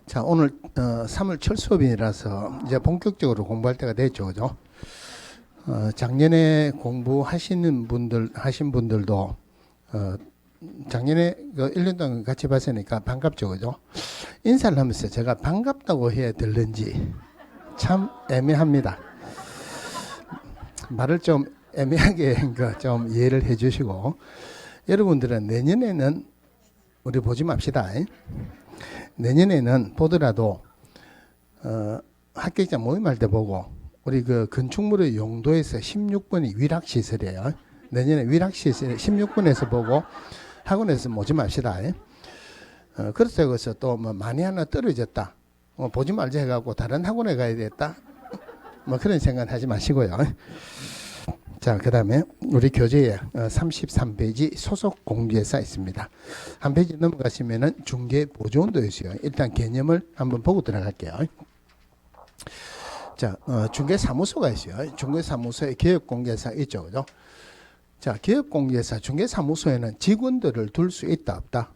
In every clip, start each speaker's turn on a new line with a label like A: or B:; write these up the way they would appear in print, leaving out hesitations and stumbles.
A: 자, 오늘 3월 첫 수업이라서 이제 본격적으로 공부할 때가 됐죠, 그죠? 작년에 공부하시는 분들 하신 분들도 작년에 그 1년 동안 같이 봤으니까 반갑죠, 그죠? 인사를 하면서 제가 반갑다고 해야 될는지 참 애매합니다. 말을 좀 애매하게 좀 이해를 해주시고, 여러분들은 내년에는 우리 보지 맙시다. 내년에는 보더라도 합격자 모임할 때 보고, 우리 그 건축물의 용도에서 16번이 위락시설이에요. 내년에 위락시설 16번에서 보고 학원에서 모지 맙시다. 그렇다고 해서 또 뭐 많이 하나 떨어졌다, 보지 말자 해갖고 다른 학원에 가야 되겠다, 뭐 그런 생각 하지 마시고요. 자, 그 다음에 우리 교재에 33페이지 소속 공개사 있습니다. 한 페이지 넘어가시면은 중개 보조원도 있어요. 일단 개념을 한번 보고 들어갈게요. 자, 중개사무소가 있어요. 중개사무소에 개업공개사 있죠, 그죠? 자, 개업공개사 중개사무소에는 직원들을 둘 수 있다, 없다?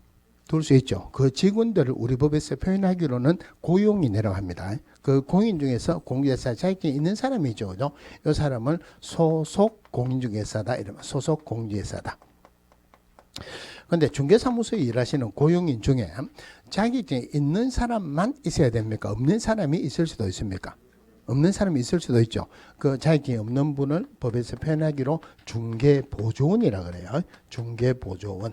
A: 둘 수 있죠. 그 직원들을 우리 법에서 표현하기로는 고용인이라고 합니다. 그 공인 중에서 공개사 자격증이 있는 사람이 있죠, 그죠? 이 사람을 소속 공인중개사다 이러면 소속 공개사다. 근데 중개사무소에 일하시는 고용인 중에 자격증이 있는 사람만 있어야 됩니까? 없는 사람이 있을 수도 있습니까? 없는 사람이 있을 수도 있죠. 그 자격증이 없는 분을 법에서 표현하기로 중개보조원이라고 그래요. 중개보조원.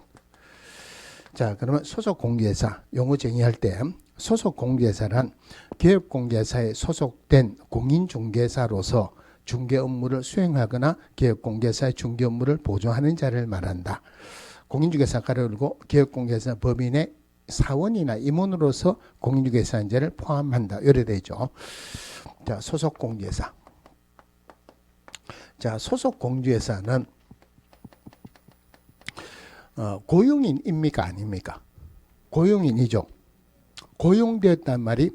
A: 자, 그러면 소속 공개사 용어 정의할 때 소속 공개사란 개업공개사에 소속된 공인중개사로서 중개 업무를 수행하거나 개업공개사의 중개 업무를 보조하는 자를 말한다. 공인중개사 가로 열고 개업공개사 법인의 사원이나 임원으로서 공인중개사인자를 포함한다. 이래 되죠. 자, 소속 공개사. 자, 소속 공개사는 고용인입니까, 아닙니까? 고용인이죠. 고용되었다는 말이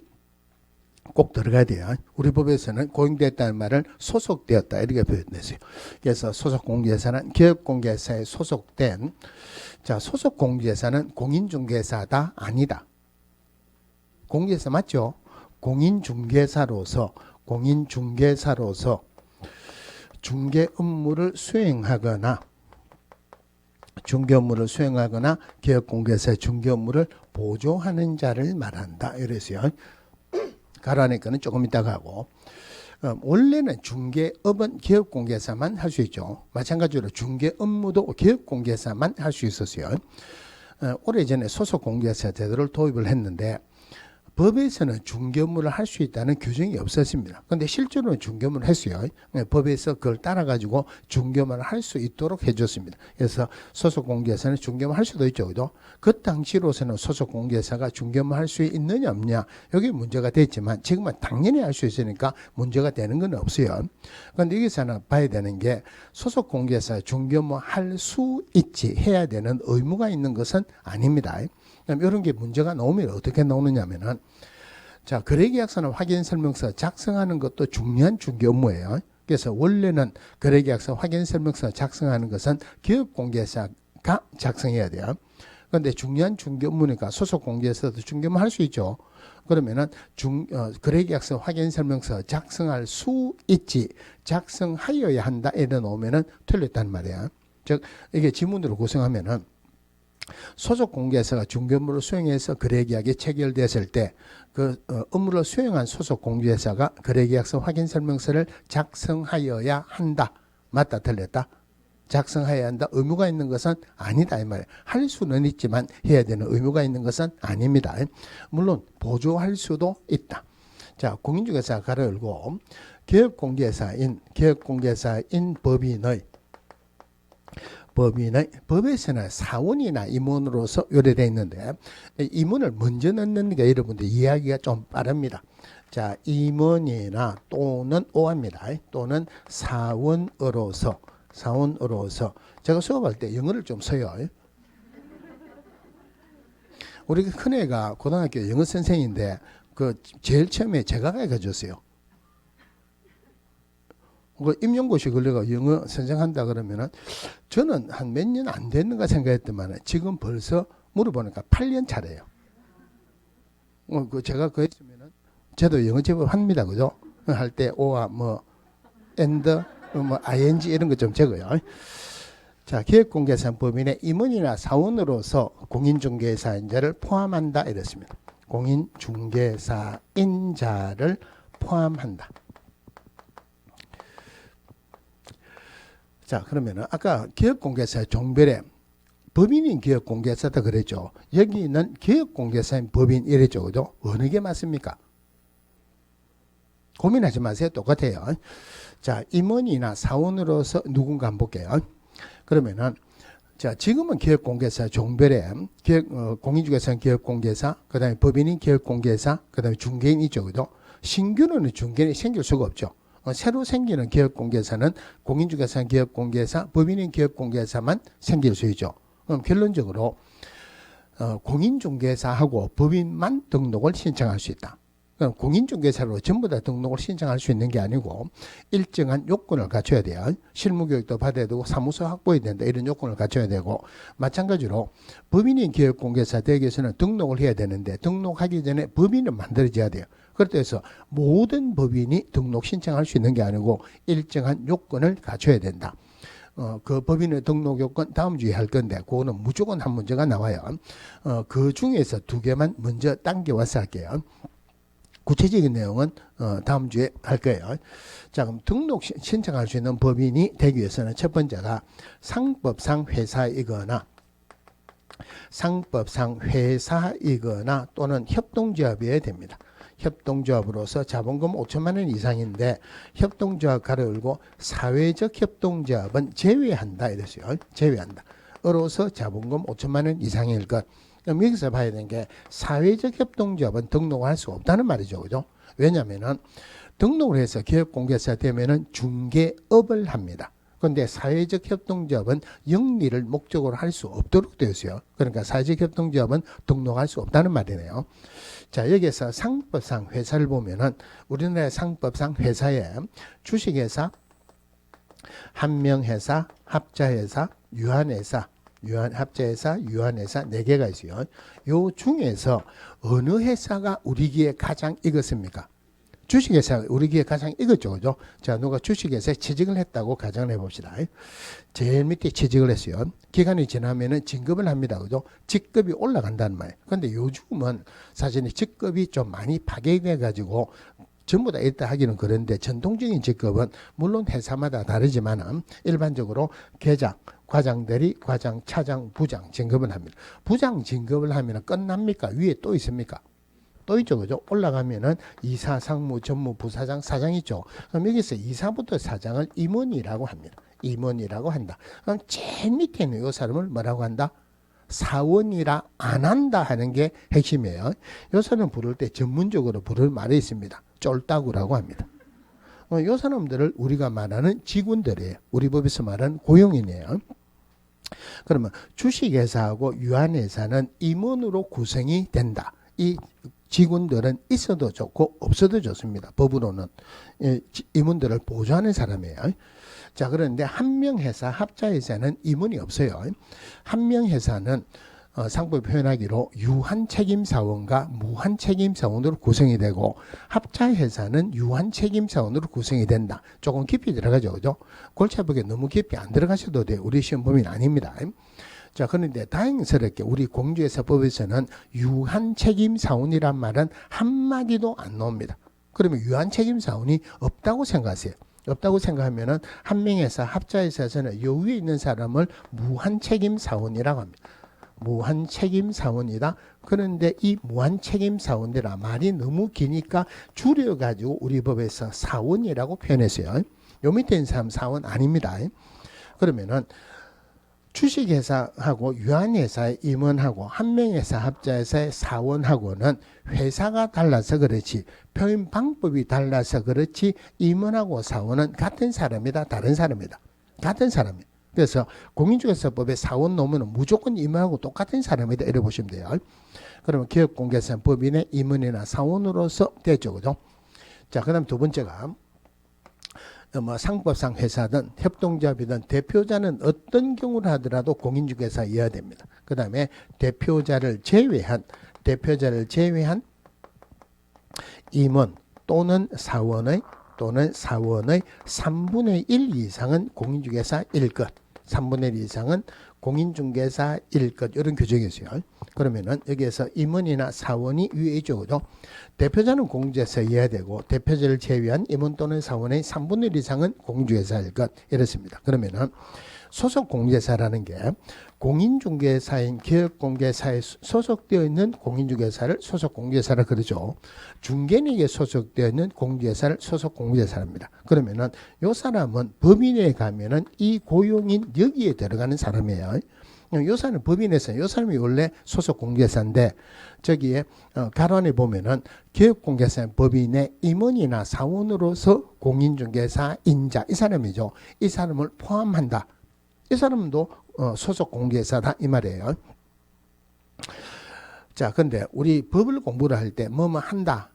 A: 꼭 들어가야 돼요. 우리 법에서는 고용되었다는 말을 소속되었다 이렇게 표현했어요. 그래서 소속공개사는 기업공개사에 소속된, 자, 소속공개사는 공인중개사다, 아니다? 공개사 맞죠? 공인중개사로서 중개 업무를 수행하거나 개업공개사의 중개 업무를 보조하는 자를 말한다. 이랬어요. 가라니까는 조금 이따가 하고, 원래는 중개업은 개업공개사만 할 수 있죠. 마찬가지로 중개 업무도 개업공개사만 할 수 있었어요. 오래전에 소속공개사 제도를 도입을 했는데 법에서는 중개 업무를 할 수 있다는 규정이 없었습니다. 그런데 실제로는 중개 업무를 했어요. 법에서 그걸 따라가지고 중개 업무를 할 수 있도록 해줬습니다. 그래서 소속공개사는 중개 업무를 할 수도 있죠, 그죠? 그 당시로서는 소속공개사가 중개 업무를 할 수 있느냐 없냐 여기 문제가 됐지만 지금은 당연히 할 수 있으니까 문제가 되는 건 없어요. 그런데 여기서는 봐야 되는 게 소속공개사 중개 업무 할 수 있지, 해야 되는 의무가 있는 것은 아닙니다. 이런 게 문제가 나오면 어떻게 나오느냐면은, 자, 거래계약서나 확인설명서 작성하는 것도 중요한 중개 업무예요. 그래서 원래는 거래계약서 확인설명서 작성하는 것은 기업공개사가 작성해야 돼요. 그런데 중요한 중개 업무니까 소속공개사도 중개 업무 할 수 있죠. 그러면은 거래계약서 확인설명서 작성할 수 있지, 작성하여야 한다 이래 놓으면은 틀렸단 말이야. 즉 이게 지문으로 구성하면은 소속 공개사가 중개 업무를 수행해서 거래계약이 체결됐을 때 그 업무를 수행한 소속 공개사가 거래계약서 확인설명서를 작성하여야 한다. 맞다, 틀렸다? 작성해야 한다. 의무가 있는 것은 아니다 이 말이에요. 할 수는 있지만 해야 되는 의무가 있는 것은 아닙니다. 물론 보조할 수도 있다. 자, 공인중개사 가로 열고 개업공개사인 법에서는 사원이나 임원으로서 요래되어 있는데 임원을 먼저 넣는 게 여러분들 이해하기가 좀 빠릅니다. 자, 임원이나 또는 오합니다. 또는 사원으로서 제가 수업할 때 영어를 좀 써요. 우리 큰애가 고등학교 영어 선생인데 그 제일 처음에 제가 가르쳐줬어요. 그 임용고시 걸려가 영어 선생한다 그러면은 저는 한 몇 년 안 됐는가 생각했더만 지금 벌써 물어보니까 8년 차래요. 제가 그 했으면은 저도 영어 제법 합니다, 그죠? 할 때 오와 뭐 and 뭐 ing 이런 거 좀 적어요. 자, 기획공개사 법인의 임원이나 사원으로서 공인중개사인자를 포함한다 이랬습니다. 공인중개사인자를 포함한다. 자, 그러면은 아까 기획공개사의 종별에 법인인 기획공개사다 그랬죠. 여기는 기획공개사인 법인 이랬죠, 그죠? 어느 게 맞습니까? 고민하지 마세요. 똑같아요. 자, 임원이나 사원으로서 누군가 한번 볼게요. 그러면은 자, 지금은 기획공개사 종별에 공인중개사는 기획공개사, 그다음에 법인인 기획공개사, 그다음에 중개인 있죠, 그죠? 신규는 중개인이 생길 수가 없죠. 새로 생기는 기획공개사는 공인중개사는 기획공개사, 법인인 기획공개사만 생길 수 있죠. 그럼 결론적으로 공인중개사하고 법인만 등록을 신청할 수 있다. 그럼 공인중개사로 전부 다 등록을 신청할 수 있는 게 아니고 일정한 요건을 갖춰야 돼요. 실무교육도 받아야 되고 사무소 확보해야 된다. 이런 요건을 갖춰야 되고 마찬가지로 법인인 기획공개사 대기에서는 등록을 해야 되는데 등록하기 전에 법인은 만들어져야 돼요. 그래서 모든 법인이 등록 신청할 수 있는 게 아니고 일정한 요건을 갖춰야 된다. 그 법인의 등록 요건 다음 주에 할 건데 그거는 무조건 한 문제가 나와요. 그 중에서 두 개만 먼저 당겨와서 할게요. 구체적인 내용은 다음 주에 할 거예요. 자, 그럼 등록 신청할 수 있는 법인이 되기 위해서는 첫 번째가 상법상 회사이거나 또는 협동조합이어야 됩니다. 협동조합으로서 자본금 5천만 원 이상인데 협동조합 가로 열고 사회적 협동조합은 제외한다 이랬어요. 제외한다. 으로서 자본금 5천만 원 이상일 것. 그럼 여기서 봐야 되는 게 사회적 협동조합은 등록할 수 없다는 말이죠. 그죠? 왜냐면은 등록을 해서 기업공개사 되면은 중개업을 합니다. 그런데 사회적 협동조합은 영리를 목적으로 할 수 없도록 되어 있어요. 그러니까 사회적 협동조합은 등록할 수 없다는 말이네요. 자, 여기서 상법상 회사를 보면은 우리나라 상법상 회사에 주식회사, 한명회사, 합자회사, 유한회사, 합자회사, 유한회사 4개가 있어요. 요 중에서 어느 회사가 우리 기에 가장 익었습니까? 주식회사가 우리 기에 가장 익었죠, 그죠? 자, 누가 주식회사에 취직을 했다고 가정을 해봅시다. 제일 밑에 취직을 했어요. 기간이 지나면은 진급을 합니다, 그죠? 직급이 올라간다는 말이에요. 근데 요즘은 사실 직급이 좀 많이 파괴돼가지고 전부 다 있다 하기는 그런데 전통적인 직급은 물론 회사마다 다르지만 일반적으로 계장, 과장대리, 과장, 차장, 부장 진급을 합니다. 부장 진급을 하면 끝납니까? 위에 또 있습니까? 또 있죠, 그죠? 올라가면은 이사, 상무, 전무, 부사장, 사장 있죠. 그럼 여기서 이사부터 사장을 임원이라고 합니다. 임원이라고 한다. 그럼 제일 밑에 있는 이 사람을 뭐라고 한다? 사원이라 안 한다 하는 게 핵심이에요. 이 사람 부를 때 전문적으로 부를 말이 있습니다. 쫄따구라고 합니다. 이 사람들을 우리가 말하는 직원들이에요. 우리 법에서 말하는 고용인이에요. 그러면 주식회사하고 유한회사는 임원으로 구성이 된다. 이 직원들은 있어도 좋고 없어도 좋습니다. 법으로는 임원들을 보조하는 사람이에요. 자, 그런데 한명회사, 합자회사는 임원이 없어요. 한명회사는 상법 표현하기로 유한책임사원과 무한책임사원으로 구성이 되고 합자회사는 유한책임사원으로 구성이 된다. 조금 깊이 들어가죠, 그죠? 골치 아프게 너무 깊이 안 들어가셔도 돼요. 우리 시험 범위는 아닙니다. 자, 그런데 다행스럽게 우리 공주회사법에서는 유한책임사원이란 말은 한마디도 안 나옵니다. 그러면 유한책임사원이 없다고 생각하세요. 없다고 생각하면은 한명회사, 합자회사에서는 요 위에 있는 사람을 무한책임사원이라고 합니다. 무한책임사원이다. 그런데 이 무한책임사원이라 말이 너무 기니까 줄여가지고 우리 법에서 사원이라고 표현했어요. 요 밑에 있는 사람 사원 아닙니다. 그러면은 주식회사하고 유한회사의 임원하고 한명회사 합자회사의 사원하고는 회사가 달라서 그렇지 표현 방법이 달라서 그렇지 임원하고 사원은 같은 사람이다. 다른 사람이다. 같은 사람이에요. 그래서 공인중개사법에 사원 놓으면 무조건 임원하고 똑같은 사람이다. 이래 보시면 돼요. 그러면 기업공개사 법인의 임원이나 사원으로서 되죠. 그죠? 자, 그 다음 두 번째가 상법상 회사든 협동조합이든 대표자는 어떤 경우를 하더라도 공인중개사여야 됩니다. 그 다음에 대표자를 제외한 임원 또는 사원의 3분의 1 이상은 공인중개사일 것. 3분의 1 이상은 공인중개사일 것. 이런 규정이 있어요. 그러면은 여기에서 임원이나 사원이 위에 있죠. 그죠? 대표자는 공인중개사여야 되고 대표자를 제외한 임원 또는 사원의 3분의 1 이상은 공인중개사일 것. 이렇습니다. 그러면은 소속 공인중개사라는 게 공인중개사인 기업공개사에 소속되어 있는 공인중개사를 소속 공인중개사라 그러죠. 중개인에게 소속되어 있는 공인중개사를 소속 공인중개사랍니다. 그러면은 요 사람은 법인에 가면은 이 고용인 여기에 들어가는 사람이에요. 요 사람은 법인에서 요 사람이 원래 소속 공인중개사인데 저기에 가란에 보면은 기업공개사인 법인의 임원이나 사원으로서 공인중개사인자 이 사람이죠. 이 사람을 포함한다. 이 사람도 소속 공개사다 이 말이에요. 자, 근데 우리 법을 공부를 할 때 뭐뭐 한다.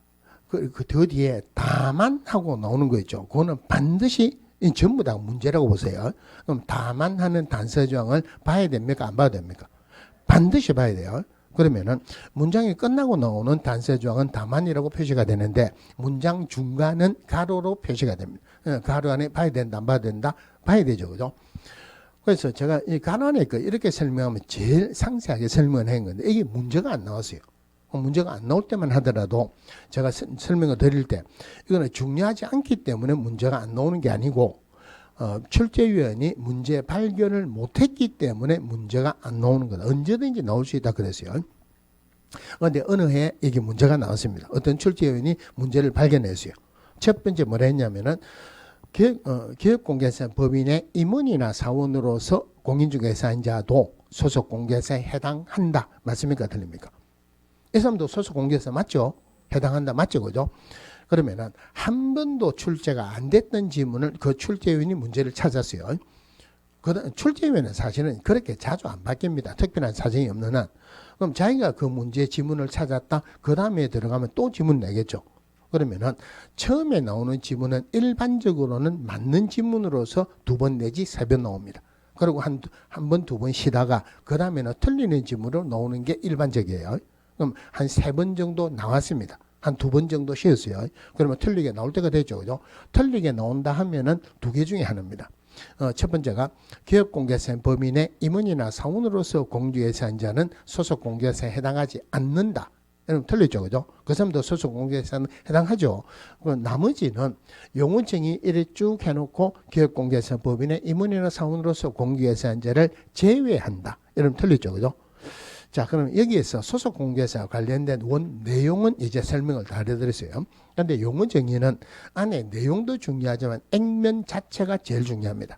A: 그 뒤에 다만 하고 나오는 거 있죠. 그거는 반드시 전부 다 문제라고 보세요. 그럼 다만 하는 단서 조항을 봐야 됩니까? 안 봐야 됩니까? 반드시 봐야 돼요. 그러면은 문장이 끝나고 나오는 단서 조항은 다만이라고 표시가 되는데 문장 중간은 가로로 표시가 됩니다. 가로 안에 봐야 된다, 안 봐야 된다, 봐야 되죠, 그죠? 그래서 제가 이 가난에 이렇게 설명하면 제일 상세하게 설명을 한 건데 이게 문제가 안 나왔어요. 문제가 안 나올 때만 하더라도 제가 설명을 드릴 때 이거는 중요하지 않기 때문에 문제가 안 나오는 게 아니고 출제위원이 문제 발견을 못했기 때문에 문제가 안 나오는 거다. 언제든지 나올 수 있다 그랬어요. 그런데 어느 해에 이게 문제가 나왔습니다. 어떤 출제위원이 문제를 발견했어요. 첫 번째 뭐라 했냐면은 기업공개사 법인의 임원이나 사원으로서 공인중개사인 자도 소속 공개사에 해당한다. 맞습니까? 틀립니까? 이 사람도 소속 공개사 맞죠? 해당한다. 맞죠? 그죠? 그러면은 한 번도 출제가 안 됐던 지문을 그 출제위원이 문제를 찾았어요. 출제위원은 사실은 그렇게 자주 안 바뀝니다. 특별한 사정이 없는 한. 그럼 자기가 그 문제 지문을 찾았다. 그 다음에 들어가면 또 지문 내겠죠. 그러면은 처음에 나오는 지문은 일반적으로는 맞는 지문으로서 2번 내지 3번 나옵니다. 그리고 한 번, 2번 쉬다가 그 다음에는 틀리는 지문으로 나오는 게 일반적이에요. 그럼 한 3번 정도 나왔습니다. 한 2번 정도 쉬었어요. 그러면 틀리게 나올 때가 되죠. 그죠? 틀리게 나온다 하면은 2개 중에 하나입니다. 첫 번째가 기업공개사인 법인의 임원이나 사원으로서 공인중개사인 자는 소속 공개사에 해당하지 않는다. 여러분 틀렸죠, 그죠? 그 사람도 소속 공개사는 해당하죠. 나머지는 용어정의 이래 쭉 해놓고 기업공개사 법인의 임원이나 사원으로서 공개사인 자를 제외한다. 여러분 틀렸죠, 그죠? 자, 그럼 여기에서 소속 공개사와 관련된 원 내용은 이제 설명을 다 해드렸어요. 그런데 용어 정의는 안에 내용도 중요하지만 액면 자체가 제일 중요합니다.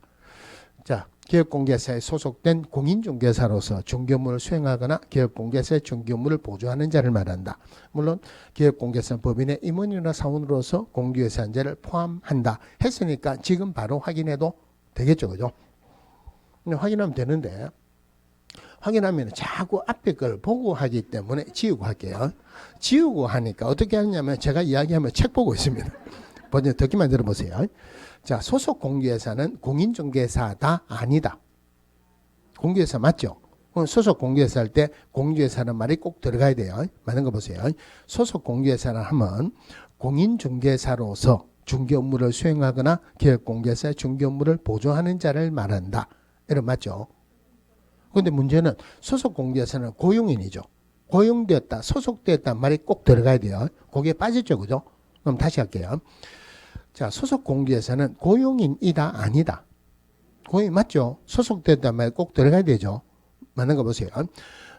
A: 자, 기업공개사에 소속된 공인중개사로서 중개업무를 수행하거나 기업공개사의 중개업무를 보조하는 자를 말한다. 물론 기업공개사 법인의 임원이나 사원으로서 공개사인 자를 포함한다. 했으니까 지금 바로 확인해도 되겠죠, 그죠? 확인하면 되는데 확인하면 자꾸 앞에 걸 보고 하기 때문에 지우고 할게요. 지우고 하니까 어떻게 하냐면 제가 이야기하면 책 보고 있습니다. 먼저 듣기만 들어보세요. 자, 소속 공개사는 공인중개사다 아니다. 공개사 맞죠? 소속 공개사 할 때 공인중개사라는 말이 꼭 들어가야 돼요. 맞는 거 보세요. 소속 공개사를 하면 공인중개사로서 중개 업무를 수행하거나 기업공개사의 중개 업무를 보조하는 자를 말한다. 이런 맞죠? 그런데 문제는 소속 공개사는 고용인이죠. 고용되었다, 소속되었다 말이 꼭 들어가야 돼요. 거기에 빠졌죠, 그죠? 그럼 다시 할게요. 자, 소속 공개사는 고용인이다 아니다. 고용인 맞죠? 소속됐단 말이 꼭 들어가야 되죠. 맞는 거 보세요.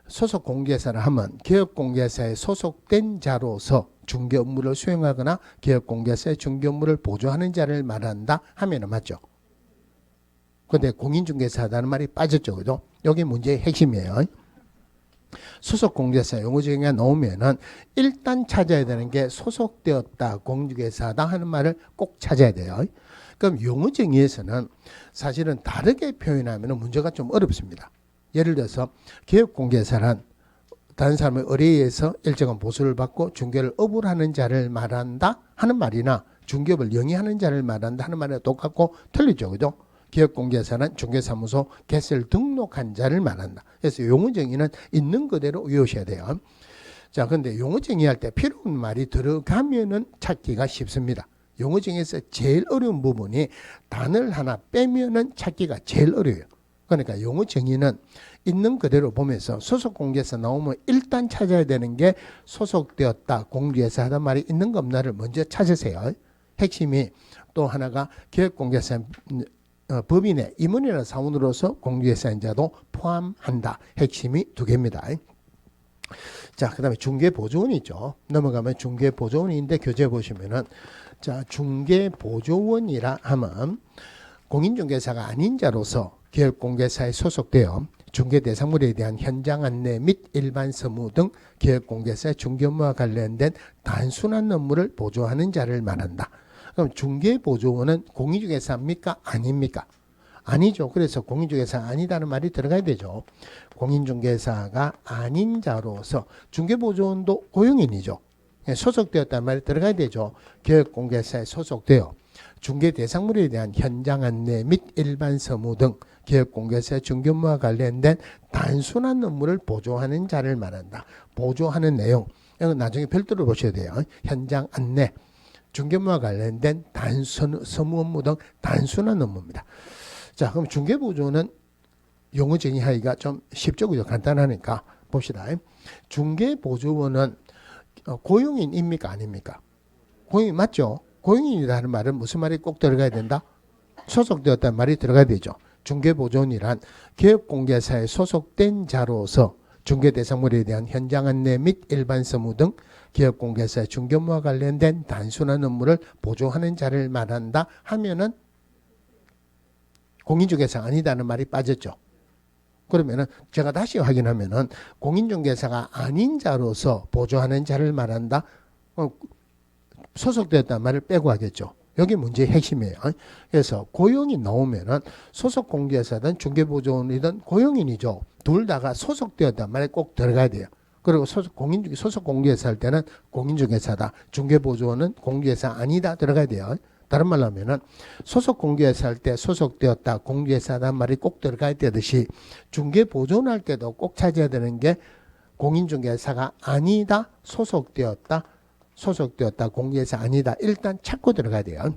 A: 소속 공개사를 하면 기업 공개사에 소속된 자로서 중개 업무를 수행하거나 기업 공개사의 중개 업무를 보조하는 자를 말한다 하면은 맞죠. 근데 공인중개사라는 말이 빠졌죠, 그죠? 여기 문제의 핵심이에요. 소속 공개사 용어 정의가 나오면은 일단 찾아야 되는 게 소속되었다, 공인중개사다 하는 말을 꼭 찾아야 돼요. 그럼 용어 정의에서는 사실은 다르게 표현하면 문제가 좀 어렵습니다. 예를 들어서 기업 공개사란 다른 사람의 의뢰에서 일정한 보수를 받고 중개를 업으하는 자를 말한다 하는 말이나 중개업을 영위하는 자를 말한다 하는 말이 똑같고 틀리죠, 그죠? 기업공개사는 중개사무소 개설 등록한 자를 말한다. 그래서 용어 정의는 있는 그대로 외우셔야 돼요. 자, 근데 용어 정의할 때 필요 없는 말이 들어가면은 찾기가 쉽습니다. 용어 정의에서 제일 어려운 부분이 단어를 하나 빼면은 찾기가 제일 어려워요. 그러니까 용어 정의는 있는 그대로 보면서 소속 공개에서 나오면 일단 찾아야 되는 게 소속되었다, 공개해서 하단 말이 있는 거 없나를 먼저 찾으세요. 핵심이 또 하나가 기획공개사 법인의 임원이나 사원으로서 공개사인자도 포함한다. 핵심이 두 개입니다. 자, 그 다음에 중개보조원이 있죠. 넘어가면 중개보조원인데 교재 보시면은 자, 중개보조원이라 하면 공인중개사가 아닌 자로서 기획공개사에 소속되어 중개대상물에 대한 현장 안내 및 일반 서무 등 기획공개사의 중개 업무와 관련된 단순한 업무를 보조하는 자를 말한다. 그럼 중개보조원은 공인중개사입니까? 아닙니까? 아니죠. 그래서 공인중개사가 아니다는 말이 들어가야 되죠. 공인중개사가 아닌 자로서 중개보조원도 고용인이죠. 소속되었다는 말이 들어가야 되죠. 기획공개사에 소속되어 중개대상물에 대한 현장 안내 및 일반 서무 등 기획공개사의 중개 업무와 관련된 단순한 업무를 보조하는 자를 말한다. 보조하는 내용, 이건 나중에 별도로 보셔야 돼요. 현장 안내, 중개 업무와 관련된 서무 업무 등 단순한 업무입니다. 자, 그럼 중개보조는 용어 정의하기가 좀 쉽죠, 그죠? 간단하니까 봅시다. 중개보조원은 고용인입니까, 아닙니까? 고용인 맞죠? 고용인이라는 말은 무슨 말이 꼭 들어가야 된다? 소속되었다는 말이 들어가야 되죠. 중개보조원이란 기업공개사에 소속된 자로서 중개대상물에 대한 현장 안내 및 일반 서무 등 기업공개사의 중개 업무와 관련된 단순한 업무를 보조하는 자를 말한다 하면은 공인중개사가 아니다는 말이 빠졌죠. 그러면은 제가 다시 확인하면은 공인중개사가 아닌 자로서 보조하는 자를 말한다. 소속되었다는 말을 빼고 하겠죠. 여기 문제의 핵심이에요. 그래서 고용인 나오면은 소속 공개사든 중개보조원이든 고용인이죠. 둘 다가 소속되었다는 말에 꼭 들어가야 돼요. 그리고 소속 공개사 할 때는 공인중개사다, 중개보조원은 공개사 아니다 들어가야 돼요. 다른 말로 하면은 소속 공개사 할 때 소속되었다, 공개사단 말이 꼭 들어가야 되듯이 중개보조원 할 때도 꼭 찾아야 되는 게 공인중개사가 아니다, 소속되었다, 공개사 아니다. 일단 찾고 들어가야 돼요.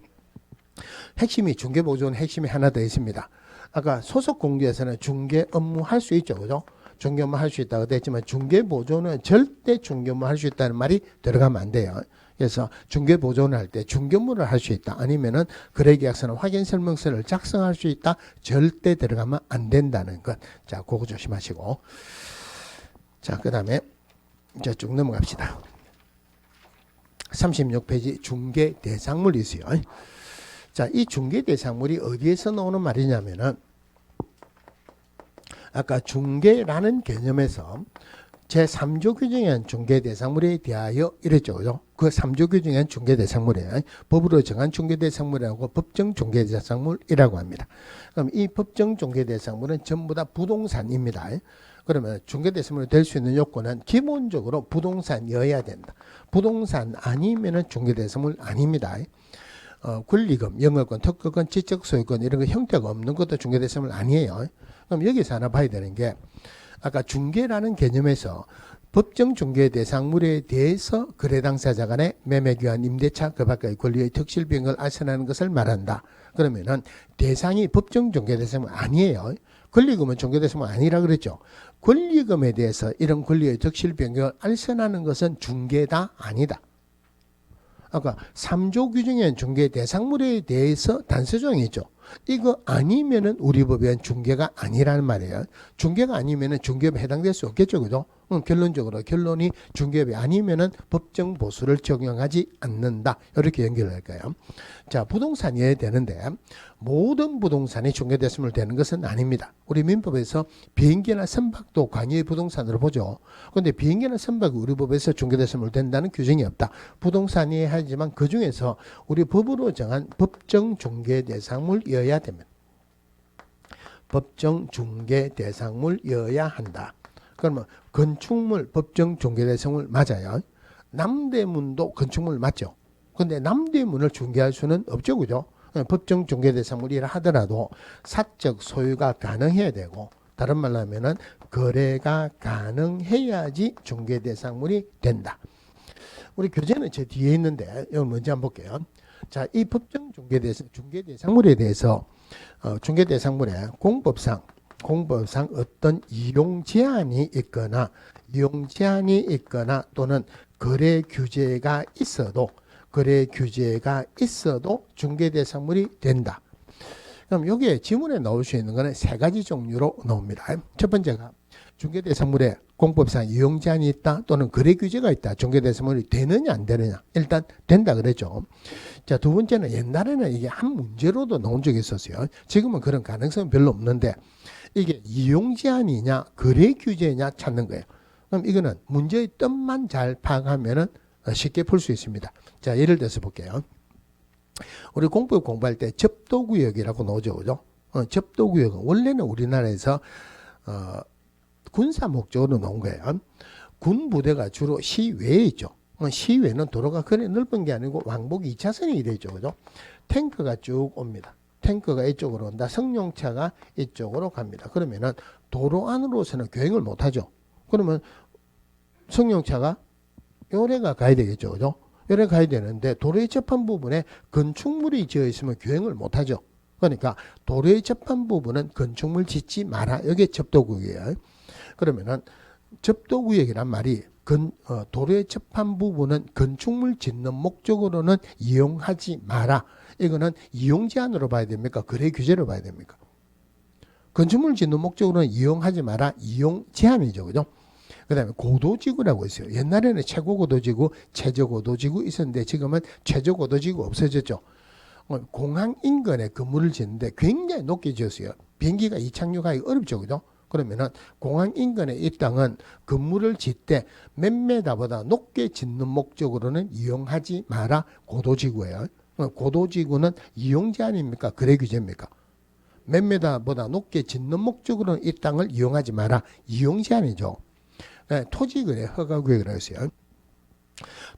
A: 핵심이 중개보조원 핵심이 하나 더 있습니다. 아까 소속 공개사는 중개 업무 할 수 있죠, 그죠? 중개 업무 할 수 있다고 했지만 중개보조원은 절대 중개 업무 할 수 있다는 말이 들어가면 안 돼요. 그래서 중개보조원 할 때 중개 업무를 할 수 있다. 아니면은 거래계약서나 확인설명서를 작성할 수 있다. 절대 들어가면 안 된다는 것. 자, 그거 조심하시고. 자, 그 다음에 이제 쭉 넘어갑시다. 36페이지 중개대상물이 있어요. 자, 이 중개대상물이 어디에서 나오는 말이냐면은 아까 중개라는 개념에서 제3조 규정에 한 중개대상물에 대하여 이랬죠. 그죠? 그 3조 규정에 한 중개대상물이에요. 법으로 정한 중개대상물이라고 법정 중개대상물이라고 합니다. 그럼 이 법정 중개대상물은 전부 다 부동산입니다. 그러면 중개대상물이 될 수 있는 요건은 기본적으로 부동산이어야 된다. 부동산 아니면은 중개대상물 아닙니다. 권리금, 영업권, 특허권, 지적소유권 이런 거 형태가 없는 것도 중개대상물 아니에요. 그럼 여기서 하나 봐야 되는 게 아까 중개라는 개념에서 법정 중개 대상물에 대해서 거래 당사자 간의 매매 교환 임대차 그 밖의 권리의 특실 비용을 알선하는 것을 말한다. 그러면은 대상이 법정 중개 대상물 아니에요. 권리금은 중개 대상물 아니라 그랬죠. 권리금에 대해서 이런 권리의 특실 변경을 알선하는 것은 중개다 아니다. 아까 3조 규정엔 중개 대상물에 대해서 단서조항이 있죠. 이거 아니면은 우리 법엔 중개가 아니라는 말이에요. 중개가 아니면은 중개업에 해당될 수 없겠죠, 그죠? 결론적으로 결론이 중개업이 아니면은 법정 보수를 적용하지 않는다. 이렇게 연결할 거예요. 자, 부동산이어야 되는데 모든 부동산이 중개대상물 되는 것은 아닙니다. 우리 민법에서 비행기나 선박도 관여의 부동산으로 보죠. 그런데 비행기나 선박이 우리 법에서 중개대상물 된다는 규정이 없다. 부동산이 하지만 그 중에서 우리 법으로 정한 법정 중개대상물이어야 됩니다. 법정 중개대상물이어야 한다. 그러면 건축물 법정 중개대상물 맞아요. 남대문도 건축물 맞죠. 근데 남대문을 중개할 수는 없죠, 그죠? 법정 중개대상물이라 하더라도 사적 소유가 가능해야 되고, 다른 말로 하면은 거래가 가능해야지 중개대상물이 된다. 우리 교재는 제 뒤에 있는데 이거 먼저 한번 볼게요. 자, 이 법정 중개대상물에 대해서 중개대상물에 공법상 어떤 이용 제한이 있거나 또는 거래 규제가 있어도 중개대상물이 된다. 그럼 여기에 지문에 나올 수 있는 것은 세 가지 종류로 나옵니다. 첫 번째가 중개대상물에 공법상 이용 제한이 있다 또는 거래 규제가 있다. 중개대상물이 되느냐 안 되느냐. 일단 된다 그랬죠. 자, 두 번째는 옛날에는 이게 한 문제로도 나온 적이 있었어요. 지금은 그런 가능성은 별로 없는데 이게 이용 제한이냐 거래 규제냐 찾는 거예요. 그럼 이거는 문제의 뜻만 잘 파악하면은 쉽게 풀 수 있습니다. 자, 예를 들어서 볼게요. 우리 공법 공부할 때 접도구역이라고 나오죠. 그죠? 접도구역은 원래는 우리나라에서 군사 목적으로 나온 거예요. 군 부대가 주로 시외에 있죠. 시외는 도로가 그리 넓은 게 아니고 왕복 2차선이 이래죠. 그죠? 탱크가 쭉 옵니다. 탱크가 이쪽으로 온다. 승용차가 이쪽으로 갑니다. 그러면은 도로 안으로서는 교행을 못 하죠. 그러면 승용차가 요래가 가야 되겠죠. 그죠? 요래 가야 되는데 도로의 접한 부분에 건축물이 지어 있으면 교행을 못 하죠. 그러니까 도로의 접한 부분은 건축물 짓지 마라. 이게 접도구역이에요. 그러면은 접도구역이란 말이 도로의 접한 부분은 건축물 짓는 목적으로는 이용하지 마라. 이거는 이용 제한으로 봐야 됩니까? 거래 규제로 봐야 됩니까? 건축물 짓는 목적으로는 이용하지 마라. 이용 제한이죠. 그죠? 그 다음에 고도지구라고 있어요. 옛날에는 최고고도지구, 최저고도지구 있었는데 지금은 최저고도지구 없어졌죠. 공항 인근에 건물을 짓는데 굉장히 높게 지었어요. 비행기가 이착륙하기 어렵죠. 그죠? 그러면은 공항 인근에 이 땅은 건물을 짓되 몇 메다보다 높게 짓는 목적으로는 이용하지 마라. 고도지구예요. 고도지구는 이용 제한입니까? 거래 규제입니까? 몇 메다보다 높게 짓는 목적으로는 이 땅을 이용하지 마라. 이용 제한이죠. 토지거래 허가구역이라고 했어요.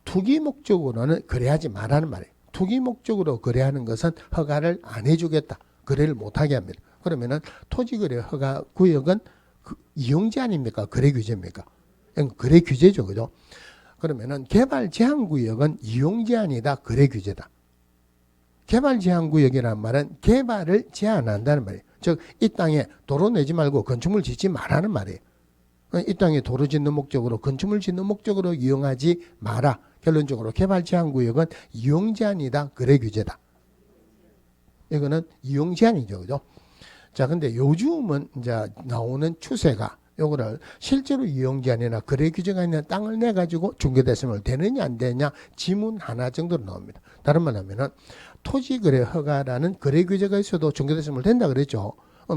A: 투기 목적으로는 거래하지 말라는 말이에요. 투기 목적으로 거래하는 것은 허가를 안 해주겠다. 거래를 못하게 합니다. 그러면은 토지거래 허가구역은 이용 제한입니까? 거래 규제입니까? 거래 규제죠. 그죠? 그러면은 개발 제한구역은 이용 제한이다. 거래 규제다. 개발 제한구역이라는 말은 개발을 제한한다는 말이에요. 즉, 이 땅에 도로 내지 말고 건축물 짓지 말라는 말이에요. 이 땅에 도로 짓는 목적으로 건축물 짓는 목적으로 이용하지 마라. 결론적으로 개발 제한구역은 이용 제한이다. 거래 규제다. 이거는 이용 제한이죠. 그죠? 자, 근데 요즘은 이제 나오는 추세가 요거를 실제로 이용 제한이나 거래 규제가 있는 땅을 내 가지고 중개대상물 되느냐 안 되느냐 지문 하나 정도로 나옵니다. 다른 말 하면은 토지거래 허가라는 거래 규제가 있어도 중개대상물 된다 그랬죠.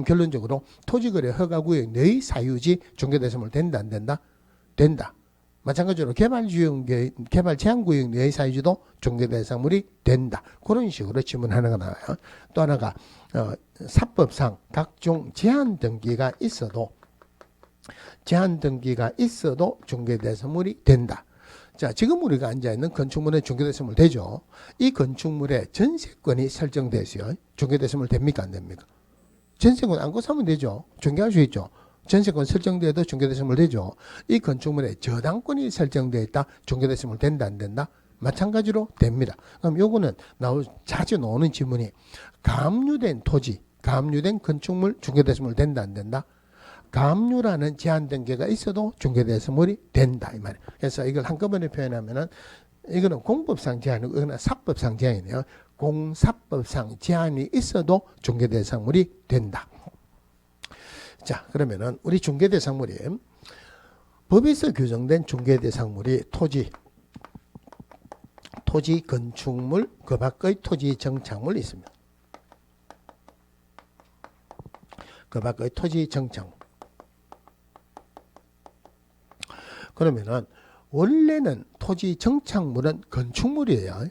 A: 결론적으로 토지거래 허가구역 내의 사유지 중개대상물 된다 안 된다? 된다. 마찬가지로 개발 제한구역 내의 사유지도 중개대상물이 된다. 그런 식으로 지문 하나가 나와요. 또 하나가 사법상 각종 제한 등기가 있어도 중개대상물이 된다. 자, 지금 우리가 앉아있는 건축물에 중개대상물 되죠. 이 건축물에 전세권이 설정되어 있어요. 중개대상물 됩니까 안 됩니까? 전세권 안고 사면 되죠. 중개할 수 있죠. 전세권 설정돼도 중개대상물 되죠. 이 건축물에 저당권이 설정되어 있다. 중개대상물 된다 안 된다? 마찬가지로 됩니다. 그럼 요거는 자주 나오는 질문이 가압류된 토지, 가압류된 건축물 중개대상물 된다 안 된다? 가압류라는 제한 단계가 있어도 중개대상물이 된다 이 말이에요. 그래서 이걸 한꺼번에 표현하면은 이거는 공법상 제한이고 이거는 사법상 제한이네요. 공사법상 제한이 있어도 중개대상물이 된다. 자, 그러면은 우리 중개대상물이 법에서 규정된 중개대상물이 토지, 건축물, 그 밖의 토지 정착물이 있습니다. 그 밖의 토지 정착물. 그러면은 원래는 토지 정착물은 건축물이에요.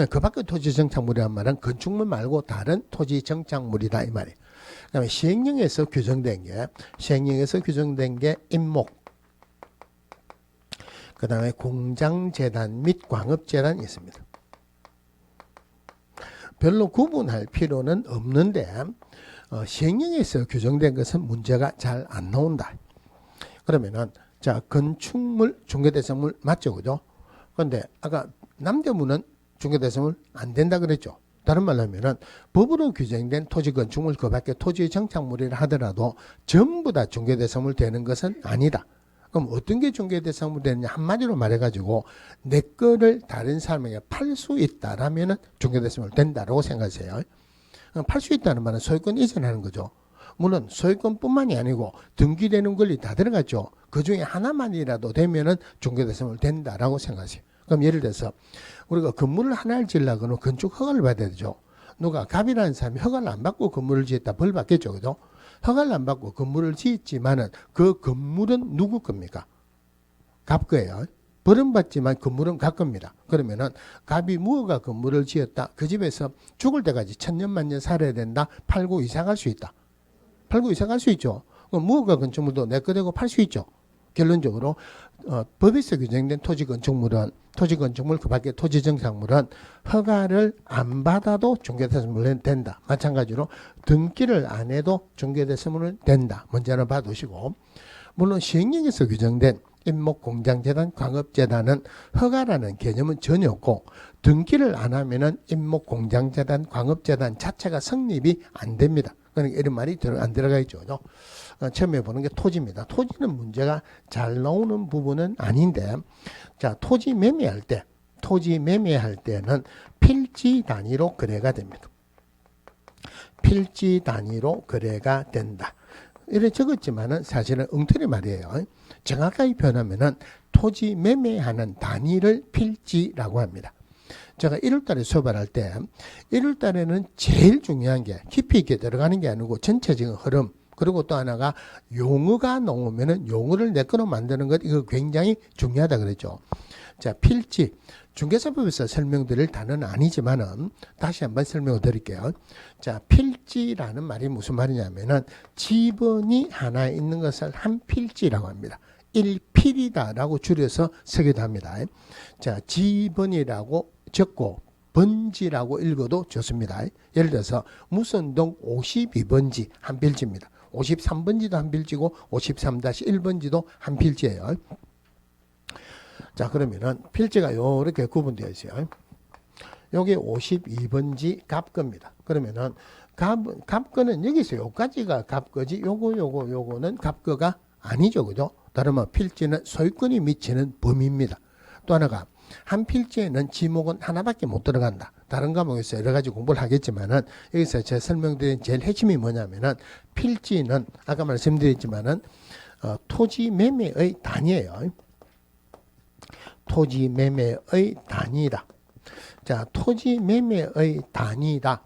A: 그 밖의 토지 정착물이란 말은 건축물 말고 다른 토지 정착물이다 이 말이에요. 그다음에 시행령에서 규정된 게 임목, 그다음에 공장재단 및 광업재단이 있습니다. 별로 구분할 필요는 없는데 시행령에서 규정된 것은 문제가 잘 안 나온다. 그러면은 자, 건축물 중개대상물 맞죠, 그죠? 그런데 아까 남대문은 중개대상물 안 된다 그랬죠. 다른 말로 하면은 법으로 규정된 토지 건축물 그 밖에 토지 정착물이라 하더라도 전부 다 중개대상물 되는 것은 아니다. 그럼 어떤 게 중개대상물 되느냐 한마디로 말해가지고 내 거를 다른 사람에게 팔 수 있다라면은 중개대상물 된다라고 생각하세요. 팔 수 있다는 말은 소유권 이전하는 거죠. 물론 소유권뿐만이 아니고 등기되는 권리 다 들어갔죠. 그 중에 하나만이라도 되면은 중개대상물 된다라고 생각하세요. 그럼 예를 들어서 우리가 건물을 하나를 지으려고 하면 건축 허가를 받아야 되죠. 누가 갑이라는 사람이 허가를 안 받고 건물을 지었다 벌 받겠죠, 그죠? 허가를 안 받고 건물을 지었지만은 그 건물은 누구 겁니까? 갑 거예요. 벌은 받지만 건물은 갑 겁니다. 그러면은 갑이 무허가 건물을 지었다. 그 집에서 죽을 때까지 천년 만년 살아야 된다. 팔고 이사 갈 수 있다. 팔고 이사 갈 수 있죠. 그럼 무허가 건축물도 내 거 되고 팔 수 있죠. 결론적으로 법에서 규정된 토지 건축물 그 밖에 토지 정착물은 허가를 안 받아도 중개대상물은 된다. 마찬가지로 등기를 안 해도 중개대상물은 된다. 먼저 하나 봐두시고, 물론 시행령에서 규정된 임목공장재단, 광업재단은 허가라는 개념은 전혀 없고 등기를 안 하면은 임목공장재단, 광업재단 자체가 성립이 안 됩니다. 그러니까 이런 말이 안 들어가 있죠. 처음에 보는 게 토지입니다. 토지는 문제가 잘 나오는 부분은 아닌데, 자, 토지 매매할 때는 필지 단위로 거래가 됩니다. 필지 단위로 거래가 된다. 이래 적었지만은 사실은 엉터리 말이에요. 정확하게 표현하면은 토지 매매하는 단위를 필지라고 합니다. 제가 1월달에 수업을 할 때 1월달에는 제일 중요한 게 깊이 있게 들어가는 게 아니고 전체적인 흐름, 그리고 또 하나가 용어가 나오면은 용어를 내 거로 만드는 것, 이거 굉장히 중요하다 그랬죠. 자, 필지. 중개사법에서 설명드릴 단어는 아니지만은 다시 한번 설명을 드릴게요. 자, 필지라는 말이 무슨 말이냐면은 지번이 하나 있는 것을 한 필지라고 합니다. 1필이다라고 줄여서 쓰기도 합니다. 자, 지번이라고 적고 번지라고 읽어도 좋습니다. 예를 들어서 무선동 52번지 한 필지입니다. 53번지도 한 필지고 53-1번지도 한 필지예요. 자, 그러면은 필지가 요렇게 구분되어 있어요. 요게 52번지 갑거입니다. 그러면은 갑거는 여기서 요까지가 갑거지 요거는 갑거가 아니죠. 그죠? 다른 말 필지는 소유권이 미치는 범위입니다. 또 하나가 한 필지에는 지목은 하나밖에 못 들어간다. 다른 과목에서 여러 가지 공부를 하겠지만은 여기서 제가 설명드린 제일 핵심이 뭐냐면은 필지는 아까 말씀드렸지만은 토지 매매의 단위예요. 토지 매매의 단위다. 자, 토지 매매의 단위다.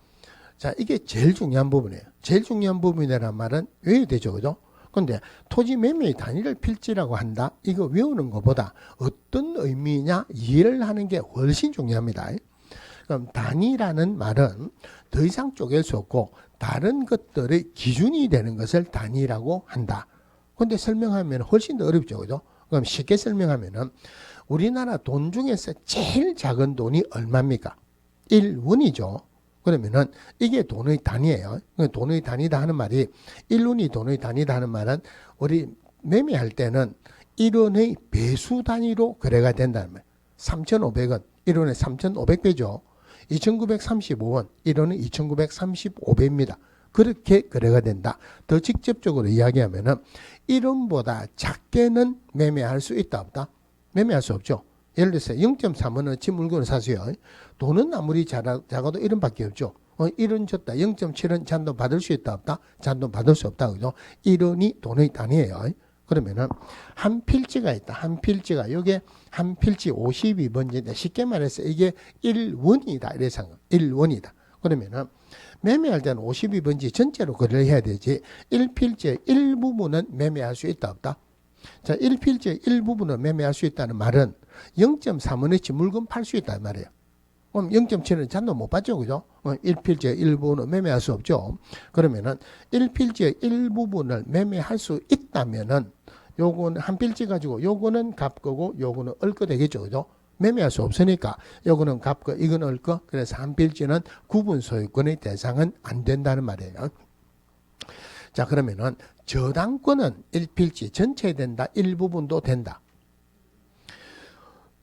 A: 자, 이게 제일 중요한 부분이에요. 제일 중요한 부분이라는 말은 외워야 되죠, 그죠? 근데 토지 매매의 단위를 필지라고 한다. 이거 외우는 것보다 어떤 의미냐 이해를 하는 게 훨씬 중요합니다. 그럼 단위라는 말은 더 이상 쪼갤 수 없고 다른 것들의 기준이 되는 것을 단위라고 한다. 근데 설명하면 훨씬 더 어렵죠, 그죠? 그럼 쉽게 설명하면은 우리나라 돈 중에서 제일 작은 돈이 얼마입니까? 1원이죠. 그러면은 이게 돈의 단위예요. 돈의 단위다 하는 말이 1원이 돈의 단위다 하는 말은 우리 매매할 때는 1원의 배수 단위로 거래가 된다는 말이에요. 3,500원, 1원에 3,500배죠. 2,935원, 1원은 2,935배입니다. 그렇게 거래가 된다. 더 직접적으로 이야기하면은 1원보다 작게는 매매할 수 있다 없다? 매매할 수 없죠. 예를 들어서 0.3원어치 물건을 사세요. 돈은 아무리 작아도 1원밖에 없죠. 1원 줬다. 0.7원 잔돈 받을 수 있다 없다? 잔돈 받을 수 없다. 그죠? 1원이 돈의 단위예요. 그러면은 한 필지가 있다. 한 필지가 이게 한 필지 52번지인데 쉽게 말해서 이게 1원이다. 이래서 1원이다. 그러면은 매매할 때는 52번지 전체로 거래를 해야 되지 1필지의 일부분은 매매할 수 있다 없다? 자, 1필지의 일부분을 매매할 수 있다는 말은 0.3원어치 물건 팔 수 있다는 말이에요. 그럼 0.7원 잔돈 못 받죠, 그죠? 1필지의 일부분을 매매할 수 없죠. 그러면은 1필지의 일부분을 매매할 수 있다면은 요거는 한 필지 가지고 요거는 갑거고 요거는 을거 되겠죠, 그죠? 매매할 수 없으니까 요거는 갑거, 이건 을거. 그래서 한 필지는 구분 소유권의 대상은 안 된다는 말이에요. 자, 그러면은 저당권은 일필지 전체에 된다, 일부분도 된다.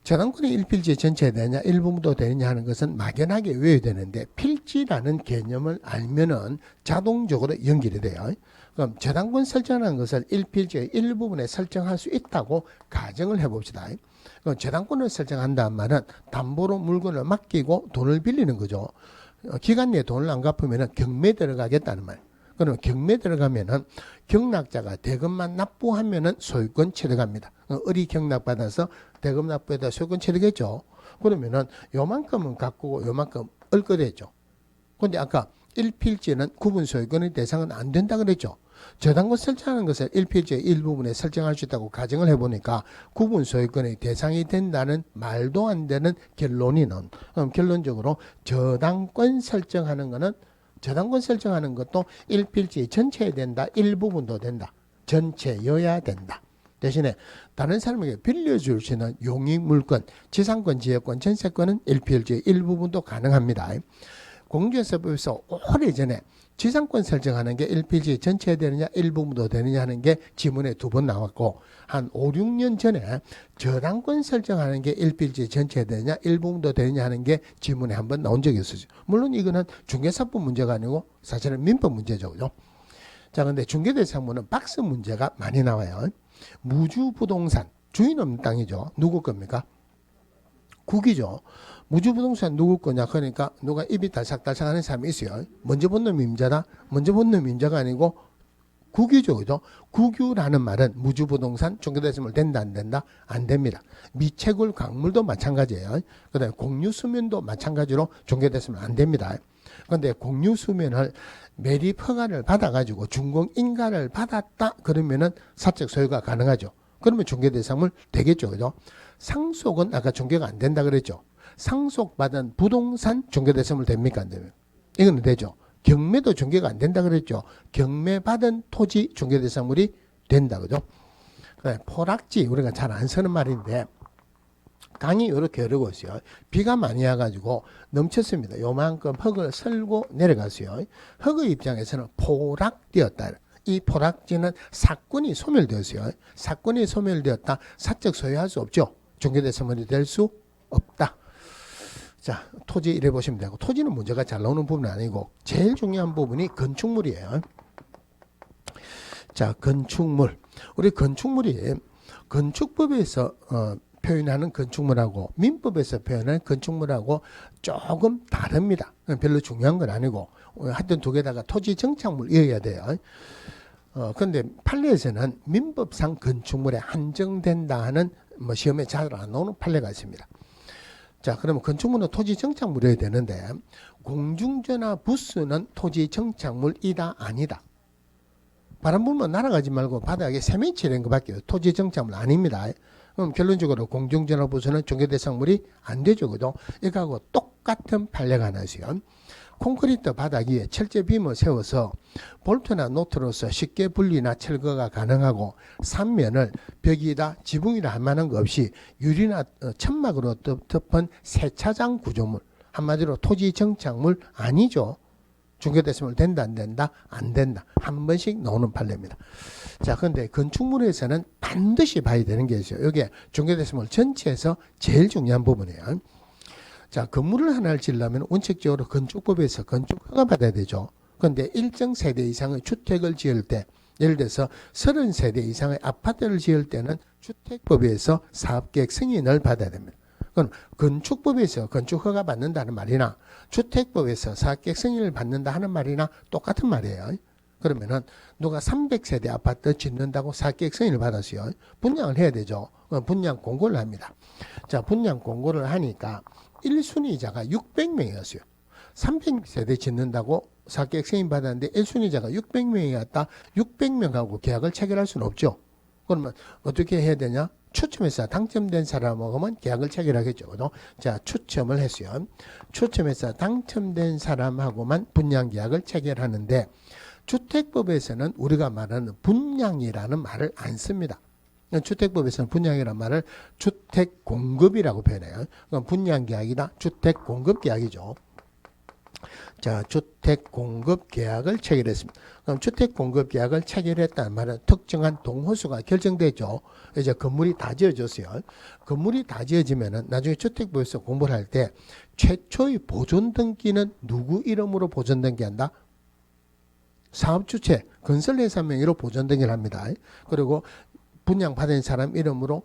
A: 저당권이 일필지 전체에 되느냐, 일부분도 되느냐 하는 것은 막연하게 외워야 되는데 필지라는 개념을 알면은 자동적으로 연결이 돼요. 그럼 저당권 설정하는 것을 일필지의 일부분에 설정할 수 있다고 가정을 해봅시다. 그럼 저당권을 설정한다는 말은 담보로 물건을 맡기고 돈을 빌리는 거죠. 기간 내에 돈을 안 갚으면은 경매 들어가겠다는 말. 그러면 경매 들어가면은 경락자가 대금만 납부하면은 소유권 취득합니다. 을이 경락받아서 대금 납부에다 소유권 취득했죠. 그러면은 요만큼은 갖고 요만큼 을거 되죠. 근데 아까 일필지는 구분 소유권의 대상은 안 된다 그랬죠. 저당권 설정하는 것을 일필지의 일부분에 설정할 수 있다고 가정을 해보니까 구분 소유권의 대상이 된다는 말도 안 되는 결론이 나온. 결론적으로 저당권 설정하는 것도 일필지 전체에 된다, 일부분도 된다, 전체여야 된다. 대신에 다른 사람에게 빌려줄 수 있는 용익물권, 지상권, 지역권, 전세권은 일필지의 일부분도 가능합니다. 공유세법에서 오래전에 지상권 설정하는 게 일필지 전체에 되느냐 일부분도 되느냐 하는 게 지문에 2번 나왔고, 한 5, 6년 전에 저당권 설정하는 게 일필지 전체에 되느냐 일부분도 되느냐 하는 게 지문에 한번 나온 적이 있었죠. 물론 이거는 중개사법 문제가 아니고 사실은 민법 문제죠. 그죠? 자, 근데 중개대상문은 박스 문제가 많이 나와요. 무주부동산, 주인 없는 땅이죠. 누구 겁니까? 국이죠. 무주부동산 누구 거냐? 그러니까 누가 입이 달싹달싹 하는 사람이 있어요. 먼저 본 놈이 임자다? 먼저 본 놈이 임자가 아니고 국유죠. 그죠? 국유라는 말은 무주부동산 중개대상물 된다 안 된다? 안 됩니다. 미채굴 강물도 마찬가지예요. 그다음에 공유수면도 마찬가지로 중개대상물 안 됩니다. 그런데 공유수면을 매립 허가를 받아가지고 준공인가를 받았다 그러면은 사적 소유가 가능하죠. 그러면 중개대상물 되겠죠. 그죠? 상속은 아까 중개가 안 된다 그랬죠. 상속받은 부동산 중개대상물 됩니까? 안 되면? 이건 되죠. 경매도 중개가 안 된다 그랬죠. 경매받은 토지 중개대상물이 된다. 그죠? 포락지, 우리가 잘 안 쓰는 말인데, 강이 이렇게 흐르고 있어요. 비가 많이 와가지고 넘쳤습니다. 요만큼 흙을 쓸고 내려갔어요. 흙의 입장에서는 포락되었다. 이 포락지는 사건이 소멸되었어요. 사건이 소멸되었다. 사적 소유할 수 없죠. 중개대상물이 될 수 없다. 자, 토지 이래 보시면 되고, 토지는 문제가 잘 나오는 부분은 아니고 제일 중요한 부분이 건축물이에요. 자, 건축물. 우리 건축물이 건축법에서 표현하는 건축물하고 민법에서 표현하는 건축물하고 조금 다릅니다. 별로 중요한 건 아니고 하여튼 두 개다가 토지 정착물이어야 돼요. 그런데 판례에서는 민법상 건축물에 한정된다 하는 시험에 잘 안 나오는 판례가 있습니다. 자, 그러면 건축물은 토지 정착물이어야 되는데 공중전화 부스는 토지 정착물이다 아니다. 바람 불면 날아가지 말고 바닥에 세면치는 것밖에 토지 정착물 아닙니다. 그럼 결론적으로 공중전화 부스는 중개대상물이 안 되죠. 그죠? 이거하고 똑같은 판례가 하나 있어요. 콘크리트 바닥 위에 철제 빔을 세워서 볼트나 노트로서 쉽게 분리나 철거가 가능하고 삼면을 벽이다 지붕이라 할 만한 거 없이 유리나 천막으로 덮은 세차장 구조물, 한마디로 토지 정착물 아니죠. 중개대상물 된다 안 된다? 안 된다. 한 번씩 나오는 판례입니다. 자, 그런데 건축물에서는 반드시 봐야 되는 게 있어요. 이게 중개대상물 전체에서 제일 중요한 부분이에요. 자, 건물을 하나를 지으려면 원칙적으로 건축법에서 건축허가 받아야 되죠. 그런데 일정 세대 이상의 주택을 지을 때, 예를 들어서 30세대 이상의 아파트를 지을 때는 주택법에서 사업계획 승인을 받아야 됩니다. 그럼 건축법에서 건축허가 받는다는 말이나 주택법에서 사업계획 승인을 받는다 하는 말이나 똑같은 말이에요. 그러면은 누가 300세대 아파트 짓는다고 사업계획 승인을 받았어요. 분양을 해야 되죠. 분양 공고를 합니다. 자, 분양 공고를 하니까 1순위자가 600명이었어요. 300세대 짓는다고 사업계획 승인 받았는데 1순위자가 600명이었다. 600명하고 계약을 체결할 수는 없죠. 그러면 어떻게 해야 되냐? 추첨해서 당첨된 사람하고만 계약을 체결하겠죠. 그죠? 자, 추첨을 했어요. 추첨해서 당첨된 사람하고만 분양계약을 체결하는데 주택법에서는 우리가 말하는 분양이라는 말을 안 씁니다. 주택법에서는 분양이라는 말을 주택공급이라고 표현해요. 그럼 분양계약이다 주택공급계약이죠. 자, 주택 공급 계약을 체결했습니다. 그럼 주택 공급 계약을 체결했다는 말은 특정한 동호수가 결정되죠. 이제 건물이 다 지어졌어요. 건물이 다 지어지면은 나중에 주택부에서 공부를 할 때 최초의 보존 등기는 누구 이름으로 보존 등기한다? 사업주체, 건설회사 명의로 보존 등기를 합니다. 그리고 분양받은 사람 이름으로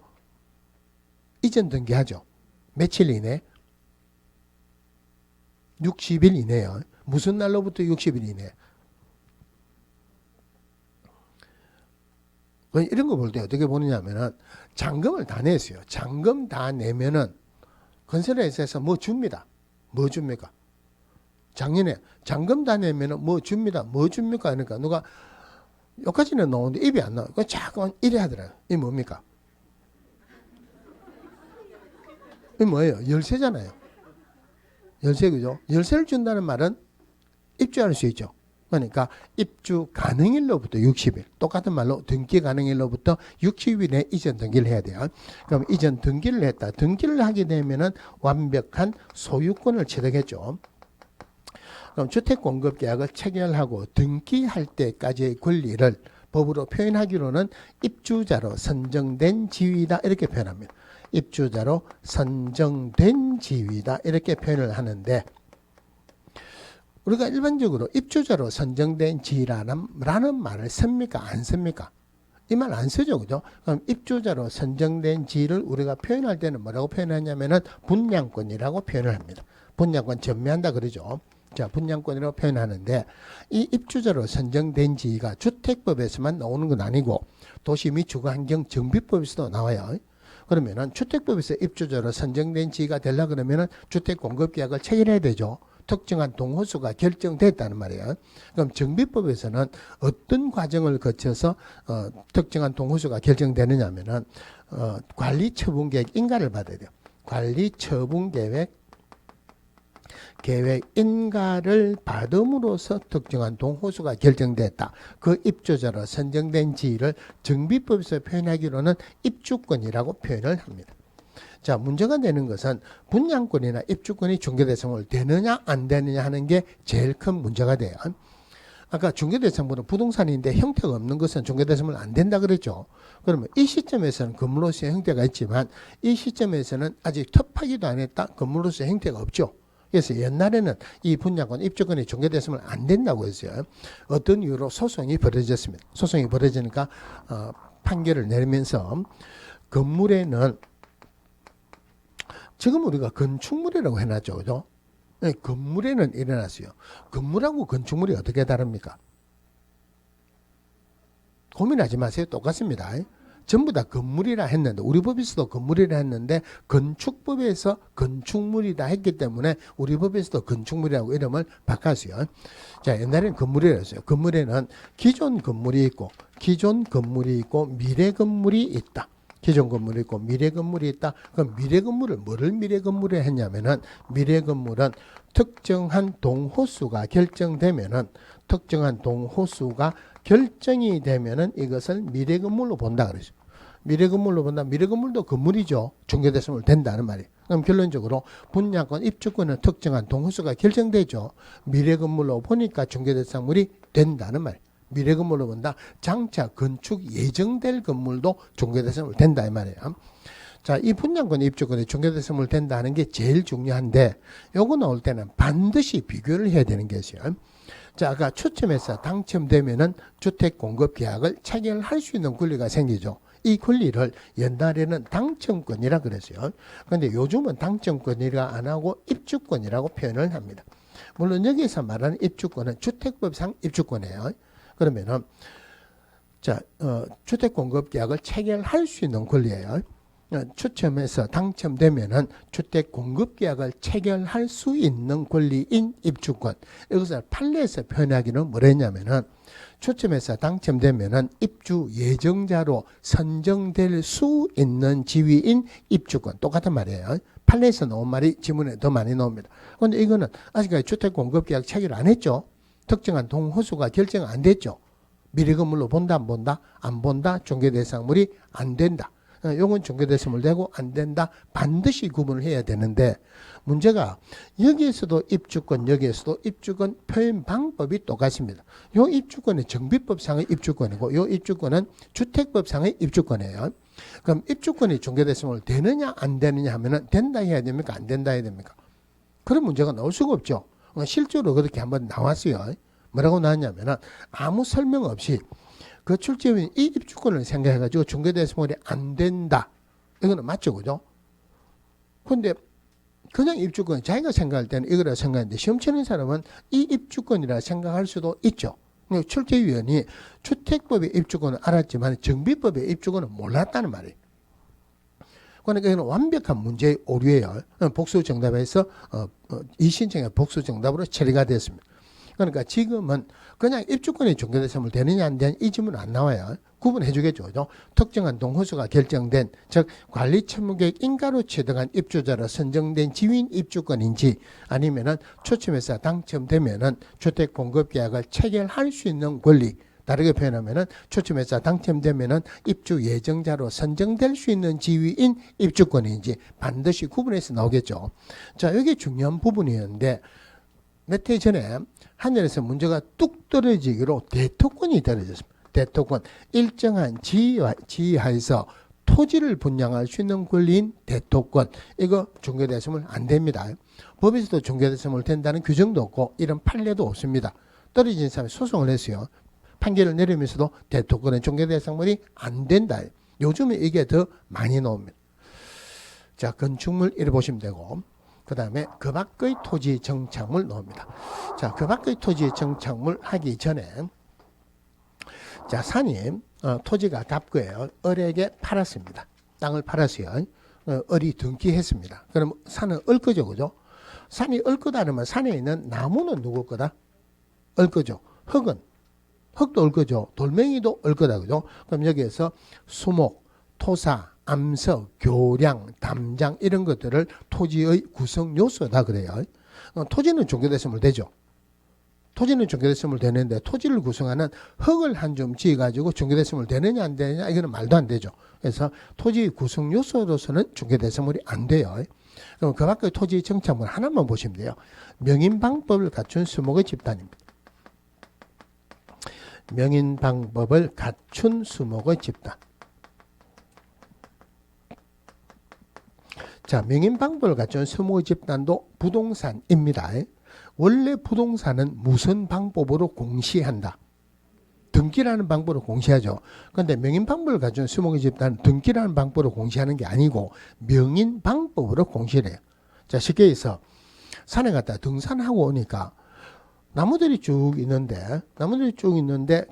A: 이전 등기하죠. 며칠 이내? 60일 이내요. 무슨 날로부터 60일 이내? 이런 거 볼 때 어떻게 보느냐면은 잔금을 다 냈어요. 잔금 다 내면은 건설회사에서 뭐 줍니다. 뭐 줍니까? 작년에 잔금 다 내면은 뭐 줍니다. 뭐 줍니까? 그러니까 누가 여기까지는 나오는데 입이 안 나와요. 자꾸만 이래 하더라고요. 이게 뭡니까? 이게 뭐예요? 열쇠잖아요. 열쇠, 그죠? 열쇠를 준다는 말은 입주할 수 있죠. 그러니까 입주 가능일로부터 60일, 똑같은 말로 등기 가능일로부터 60일에 이전 등기를 해야 돼요. 그럼 이전 등기를 했다. 등기를 하게 되면은 완벽한 소유권을 취득했죠. 그럼 주택공급계약을 체결하고 등기할 때까지의 권리를 법으로 표현하기로는 입주자로 선정된 지위다 이렇게 표현합니다. 입주자로 선정된 지위다 이렇게 표현을 하는데, 우리가 일반적으로 입주자로 선정된 지위라는 말을 씁니까? 안 씁니까? 이 말 안 쓰죠. 그죠? 그럼 입주자로 선정된 지위를 우리가 표현할 때는 뭐라고 표현하냐면은 분양권이라고 표현을 합니다. 분양권 전매한다 그러죠. 자, 분양권이라고 표현하는데, 이 입주자로 선정된 지위가 주택법에서만 나오는 건 아니고 도시 및 주거환경정비법에서도 나와요. 그러면은 주택법에서 입주자로 선정된 지위가 되려 그러면은 주택공급계약을 체결해야 되죠. 특정한 동호수가 결정됐다는 말이에요. 그럼 정비법에서는 어떤 과정을 거쳐서 특정한 동호수가 결정되느냐면은 관리처분계획 인가를 받아야 돼요. 관리처분계획 인가를 받음으로써 특정한 동호수가 결정됐다. 그 입주자로 선정된 지위를 정비법에서 표현하기로는 입주권이라고 표현을 합니다. 자, 문제가 되는 것은 분양권이나 입주권이 중개대상으로 되느냐 안 되느냐 하는 게 제일 큰 문제가 돼요. 아까 중개대상으로는 부동산인데 형태가 없는 것은 중개대상으로 안 된다 그랬죠. 그러면 이 시점에서는 건물로서의 형태가 있지만 이 시점에서는 아직 터파기도 안 했다. 건물로서의 형태가 없죠. 그래서 옛날에는 이 분양권, 입주권이 중개됐으면 안 된다고 했어요. 어떤 이유로 소송이 벌어졌습니다. 소송이 벌어지니까 판결을 내리면서 건물에는 지금 우리가 건축물이라고 해놨죠. 그죠? 네, 건물에는 일어났어요. 건물하고 건축물이 어떻게 다릅니까? 고민하지 마세요. 똑같습니다. 전부 다 건물이라 했는데, 우리 법에서도 건물이라 했는데 건축법에서 건축물이다 했기 때문에 우리 법에서도 건축물이라고 이름을 바꿨어요. 자, 옛날에는 건물이라 했어요. 건물에는 기존 건물이 있고 미래 건물이 있다. 기존 건물이 있고 미래 건물이 있다. 그럼 미래 건물을 뭐를 미래 건물에 했냐면은, 미래 건물은 특정한 동호수가 결정되면은, 결정이 되면은 이것을 미래 건물로 본다 그러죠. 미래 건물로 본다. 미래 건물도 건물이죠. 중개대상으로 된다는 말이에요. 그럼 결론적으로 분양권, 입주권은 특정한 동호수가 결정되죠. 미래 건물로 보니까 중개대상물이 된다는 말이에요. 미래 건물로 본다. 장차 건축 예정될 건물도 중개대상으로 된다 이 말이에요. 자, 이 분양권, 입주권이 중개대상으로 된다는 게 제일 중요한데, 요거 나올 때는 반드시 비교를 해야 되는 게 있어요. 자, 아까 추첨해서 당첨되면은 주택공급계약을 체결할 수 있는 권리가 생기죠. 이 권리를 옛날에는 당첨권이라 그랬어요. 그런데 요즘은 당첨권이라 안 하고 입주권이라고 표현을 합니다. 물론 여기서 말하는 입주권은 주택법상 입주권이에요. 그러면은 자, 주택공급계약을 체결할 수 있는 권리예요. 추첨해서 당첨되면은 주택공급계약을 체결할 수 있는 권리인 입주권. 이것을 판례에서 표현하기는 뭐랬냐면은, 추첨해서 당첨되면은 입주 예정자로 선정될 수 있는 지위인 입주권. 똑같은 말이에요. 판례에서 나온 말이 지문에 더 많이 나옵니다. 그런데 이거는 아직까지 주택공급계약 체결 안 했죠. 특정한 동호수가 결정 안 됐죠. 미래 건물로 본다 안 본다? 안 본다. 중개대상물이 안 된다. 요건 종교대성물 되고 안 된다. 반드시 구분을 해야 되는데 문제가 여기에서도 입주권 여기에서도 입주권 표현 방법이 똑같습니다. 요 입주권은 정비법상의 입주권이고 요 입주권은 주택법상의 입주권이에요. 그럼 입주권이 종교대성물 되느냐 안 되느냐 하면은 된다 해야 됩니까? 안 된다 해야 됩니까? 그런 문제가 나올 수가 없죠. 실제로 그렇게 한번 나왔어요. 뭐라고 나왔냐면은 아무 설명 없이 그 출제인 이 입주권을 생각해가지고 종교대성물이 안 된다. 이거는 맞죠, 그죠? 근데 그냥 입주권 자기가 생각할 때는 이거라 생각하는데 시험 치는 사람은 이 입주권이라 생각할 수도 있죠. 출제위원이 주택법의 입주권은 알았지만 정비법의 입주권은 몰랐다는 말이에요. 그러니까 이건 완벽한 문제의 오류예요. 복수 정답에서 이 신청의 복수 정답으로 처리가 됐습니다. 그러니까 지금은 그냥 입주권이 종교대성물 되느냐 안 되느냐 이 질문 안 나와요. 구분해 주겠죠. 그죠? 특정한 동호수가 결정된 즉 관리처무계획 인가로 취득한 입주자로 선정된 지위인 입주권인지 아니면은 초침에서 당첨되면은 주택공급계약을 체결할 수 있는 권리 다르게 표현하면은 초침에서 당첨되면은 입주 예정자로 선정될 수 있는 지위인 입주권인지 반드시 구분해서 나오겠죠. 자, 여기 중요한 부분이었는데 몇 해 전에 하늘에서 문제가 뚝 떨어지기로 대토권이 떨어졌습니다. 대토권 일정한 지위하에서 토지를 분양할 수 있는 권리인 대토권 이거 종교대성물 안 됩니다. 법에서도 종교대성물 된다는 규정도 없고 이런 판례도 없습니다. 떨어진 사람이 소송을 했어요. 판결을 내리면서도 대토권의 종교대성물이 안 된다. 요즘에 이게 더 많이 나옵니다. 자, 건축물 이래 보시면 되고 그 다음에 그 밖의 토지 정착물 나옵니다. 자, 그 밖의 토지 정착물 하기 전에 자, 산이 토지가 갑구예요. 을에게 팔았습니다. 땅을 팔았어요. 을이 등기했습니다. 그럼 산은 을 거죠, 그죠? 산이 을 거다는 말 산에 있는 나무는 누구 거다? 을 거죠. 흙도 을 거죠. 돌멩이도 을 거다, 그죠? 그럼 여기에서 수목, 토사, 암석, 교량, 담장 이런 것들을 토지의 구성 요소다 그래요. 토지는 종교대성물 되죠. 토지는 종교대성물 되는데 토지를 구성하는 흙을 한 점 지어가지고 종교대성물 되느냐 안 되느냐 이거는 말도 안 되죠. 그래서 토지 구성 요소로서는 종교대성물이 안 돼요. 그럼 그 밖의 토지 정착물 하나만 보시면 돼요. 명인방법을 갖춘 수목의 집단입니다. 명인방법을 갖춘 수목의 집단. 자, 명인방법을 갖춘 수목의 집단도 부동산입니다. 원래 부동산은 무슨 방법으로 공시한다? 등기라는 방법으로 공시하죠. 그런데 명인방법을 갖춘 수목의 집단은 등기라는 방법으로 공시하는 게 아니고 명인방법으로 공시를 해요. 자, 쉽게 해서 산에 갔다 등산하고 오니까 나무들이 쭉 있는데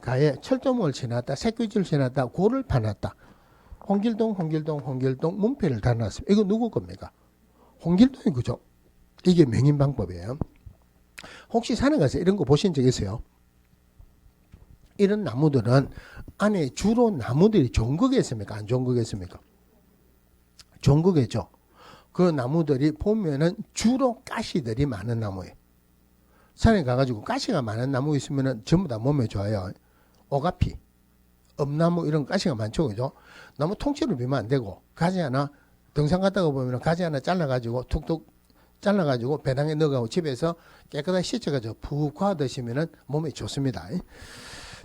A: 가에 철도목을 지났다 새끼줄을 지났다 고를 파놨다. 홍길동 문패를 달아놨습니다. 이거 누구 겁니까? 홍길동이 그죠? 이게 명인방법이에요. 혹시 산에 가서 이런 거 보신 적 있어요? 이런 나무들은 안에 주로 나무들이 좋은 거겠습니까? 안 좋은 거겠습니까? 좋은 거겠죠. 그 나무들이 보면은 주로 가시들이 많은 나무예요. 산에 가가지고 가시가 많은 나무 있으면은 전부 다 몸에 좋아요. 오가피, 엄나무 이런 가시가 많죠, 그죠? 나무 통째로 비면 안 되고 가지 하나 등산 갔다가 보면 가지 하나 잘라가지고 툭툭 잘라가지고 배낭에 넣어가고 집에서 깨끗하게 씻어가지고 푹 구워 드시면은 몸에 좋습니다.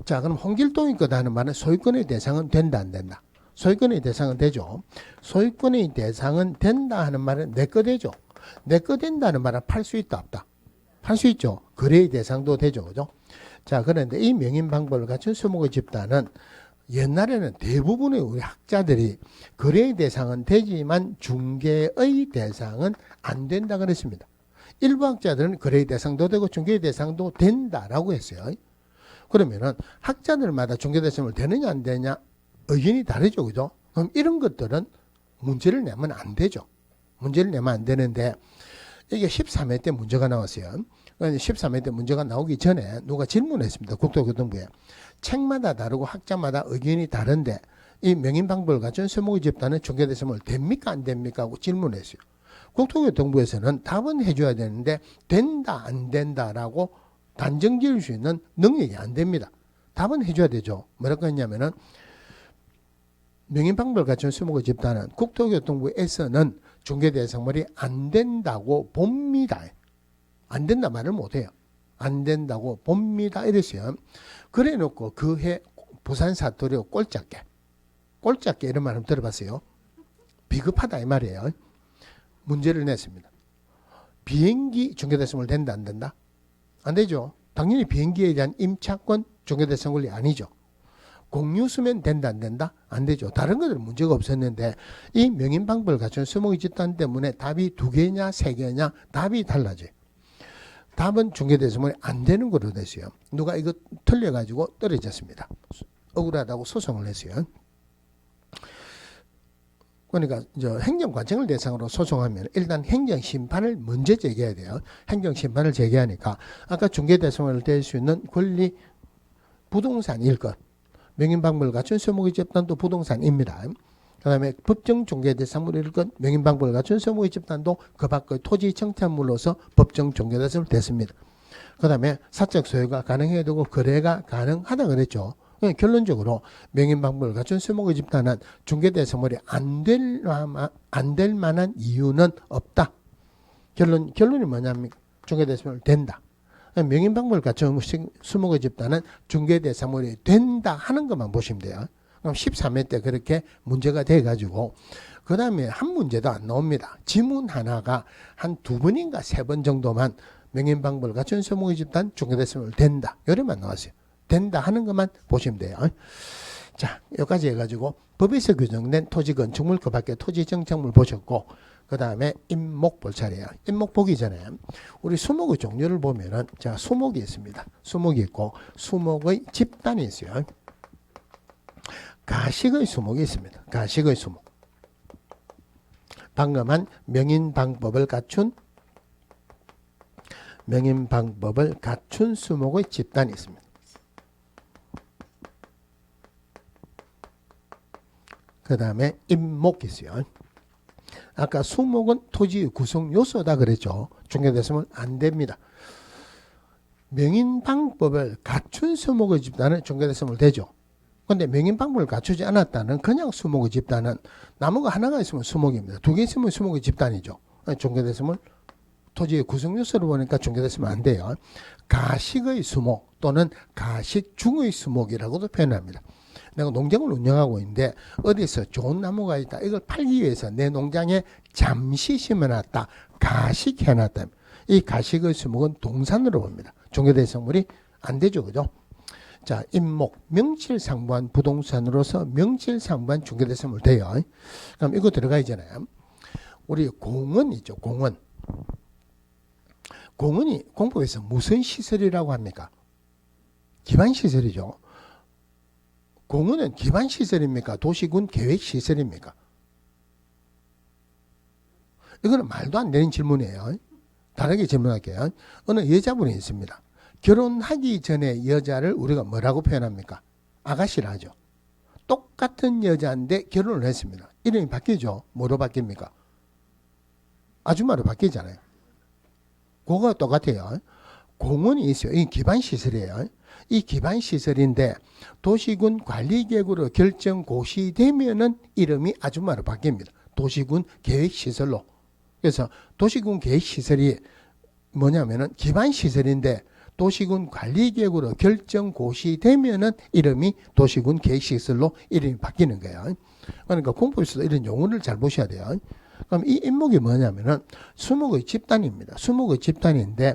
A: 자, 그럼 홍길동이 거다 하는 말은 소유권의 대상은 된다 안 된다? 소유권의 대상은 되죠. 소유권의 대상은 된다 하는 말은 내 거 되죠. 내 거 된다는 말은 팔 수 있다 없다? 팔 수 있죠. 거래의 대상도 되죠, 그죠? 자, 그런데 이 명인방법을 갖춘 수목의 집단은 옛날에는 대부분의 우리 학자들이 거래의 대상은 되지만 중개의 대상은 안 된다 그랬습니다. 일부 학자들은 거래의 대상도 되고 중개의 대상도 된다라고 했어요. 그러면은 학자들마다 중개 대상을 되느냐 안 되느냐 의견이 다르죠, 그죠? 그럼 이런 것들은 문제를 내면 안 되죠. 문제를 내면 안 되는데 이게 13회 때 문제가 나왔어요. 13회 때 문제가 나오기 전에 누가 질문했습니다. 국토교통부에. 책마다 다르고 학자마다 의견이 다른데 이 명인방법을 갖춘 수목의 집단은 중개대상물 됩니까 안 됩니까 하고 질문했어요. 국토교통부에서는 답은 해줘야 되는데 된다 안 된다라고 단정 지을 수 있는 능력이 안 됩니다. 답은 해줘야 되죠. 뭐라고 했냐면은 명인방법을 갖춘 수목의 집단은 국토교통부에서는 중개대상물이 안 된다고 봅니다. 안 된다 말을 못해요. 안 된다고 봅니다. 이랬어요. 그래 놓고 그해 부산 사투리 꼴짝게 이런 말 한번 들어봤어요. 비겁하다 이 말이에요. 문제를 냈습니다. 비행기 중개대상물 된다 안 된다? 안 되죠. 당연히 비행기에 대한 임차권 중개대상물이 아니죠. 공유수면 된다 안 된다? 안 되죠. 다른 것들은 문제가 없었는데 이 명인방법을 갖춘 수목의 집단 때문에 답이 2개냐 3개냐 답이 달라져요. 답은 중개대상물이 안 되는 거로 됐어요. 누가 이거 틀려가지고 떨어졌습니다. 억울하다고 소송을 했어요. 그러니까 행정관청을 대상으로 소송하면 일단 행정심판을 먼저 제기해야 돼요. 행정심판을 제기하니까 아까 중개대상물을 댈 수 있는 권리 부동산 일것 명인방법을 갖춘 수목의 집단도 부동산입니다. 그 다음에 법정 중개대상물 일것 명인방법을 갖춘 수목의 집단도 그 밖의 토지 청탁물로서 법정 중개대상물 됐습니다. 그 다음에 사적 소유가 가능해야 되고 거래가 가능하다 그랬죠. 결론적으로 명인방법을 갖춘 수목의 집단은 중개대상물이 안 될 만한 이유는 없다. 결론이 뭐냐면 중개대상물 된다. 명인방법을 갖춘 수목의 집단은 중개대상물이 된다 하는 것만 보시면 돼요. 그럼 13회 때 그렇게 문제가 돼가지고 그 다음에 한 문제도 안 나옵니다. 지문 하나가 한 2번인가 3번 정도만 명인방법을 갖춘 수목의 집단 중개대상물 된다. 이래만 나왔어요. 된다 하는 것만 보시면 돼요. 자, 여기까지 해가지고 법에서 규정된 토지 건축물 그 밖에 토지 정착물 보셨고 그 다음에 임목 볼 차례예요. 임목 보기 전에 우리 수목의 종류를 보면은 자 수목이 있습니다. 수목이 있고 수목의 집단이 있어요. 가식의 수목이 있습니다. 가식의 수목. 방금 한 명인방법을 갖춘 수목의 집단이 있습니다. 그 다음에 임목이 있어요. 아까 수목은 토지의 구성 요소다 그랬죠. 중개대상물 안 됩니다. 명인방법을 갖춘 수목의 집단은 중개대상물 되죠. 그런데 명인방법을 갖추지 않았다는 그냥 수목의 집단은 나무가 하나가 있으면 수목입니다. 2개 있으면 수목의 집단이죠. 중개대상물 토지의 구성 요소를 보니까 중개대상물 안 돼요. 가식의 수목 또는 가식 중의 수목이라고도 표현합니다. 내가 농장을 운영하고 있는데 어디서 좋은 나무가 있다. 이걸 팔기 위해서 내 농장에 잠시 심어놨다. 가식해놨다. 이 가식의 수목은 동산으로 봅니다. 중개대상물이 안 되죠. 그죠? 자, 임목, 명칠상부한 부동산으로서 명칠상부한 중개대상물 돼요. 그럼 이거 들어가 있잖아요. 우리 공원 있죠. 공원. 공원이 공법에서 무슨 시설이라고 합니까? 기반시설이죠. 공원은 기반시설입니까? 도시군 계획시설입니까? 이거는 말도 안 되는 질문이에요. 다르게 질문할게요. 어느 여자분이 있습니다. 결혼하기 전에 여자를 우리가 뭐라고 표현합니까? 아가씨라 하죠. 똑같은 여자인데 결혼을 했습니다. 이름이 바뀌죠? 뭐로 바뀝니까? 아줌마로 바뀌잖아요. 그거가 똑같아요. 공원이 있어요. 이 기반시설이에요. 이 기반시설인데 도시군 관리계획으로 결정 고시되면은 이름이 아줌마로 바뀝니다. 도시군 계획시설로. 그래서 도시군 계획시설이 뭐냐면은 기반시설인데 도시군 관리계획으로 결정 고시되면은 이름이 도시군 계획시설로 이름이 바뀌는 거예요. 그러니까 공법에서도 이런 용어를 잘 보셔야 돼요. 그럼 이 임목이 뭐냐면은 수목의 집단입니다. 수목의 집단인데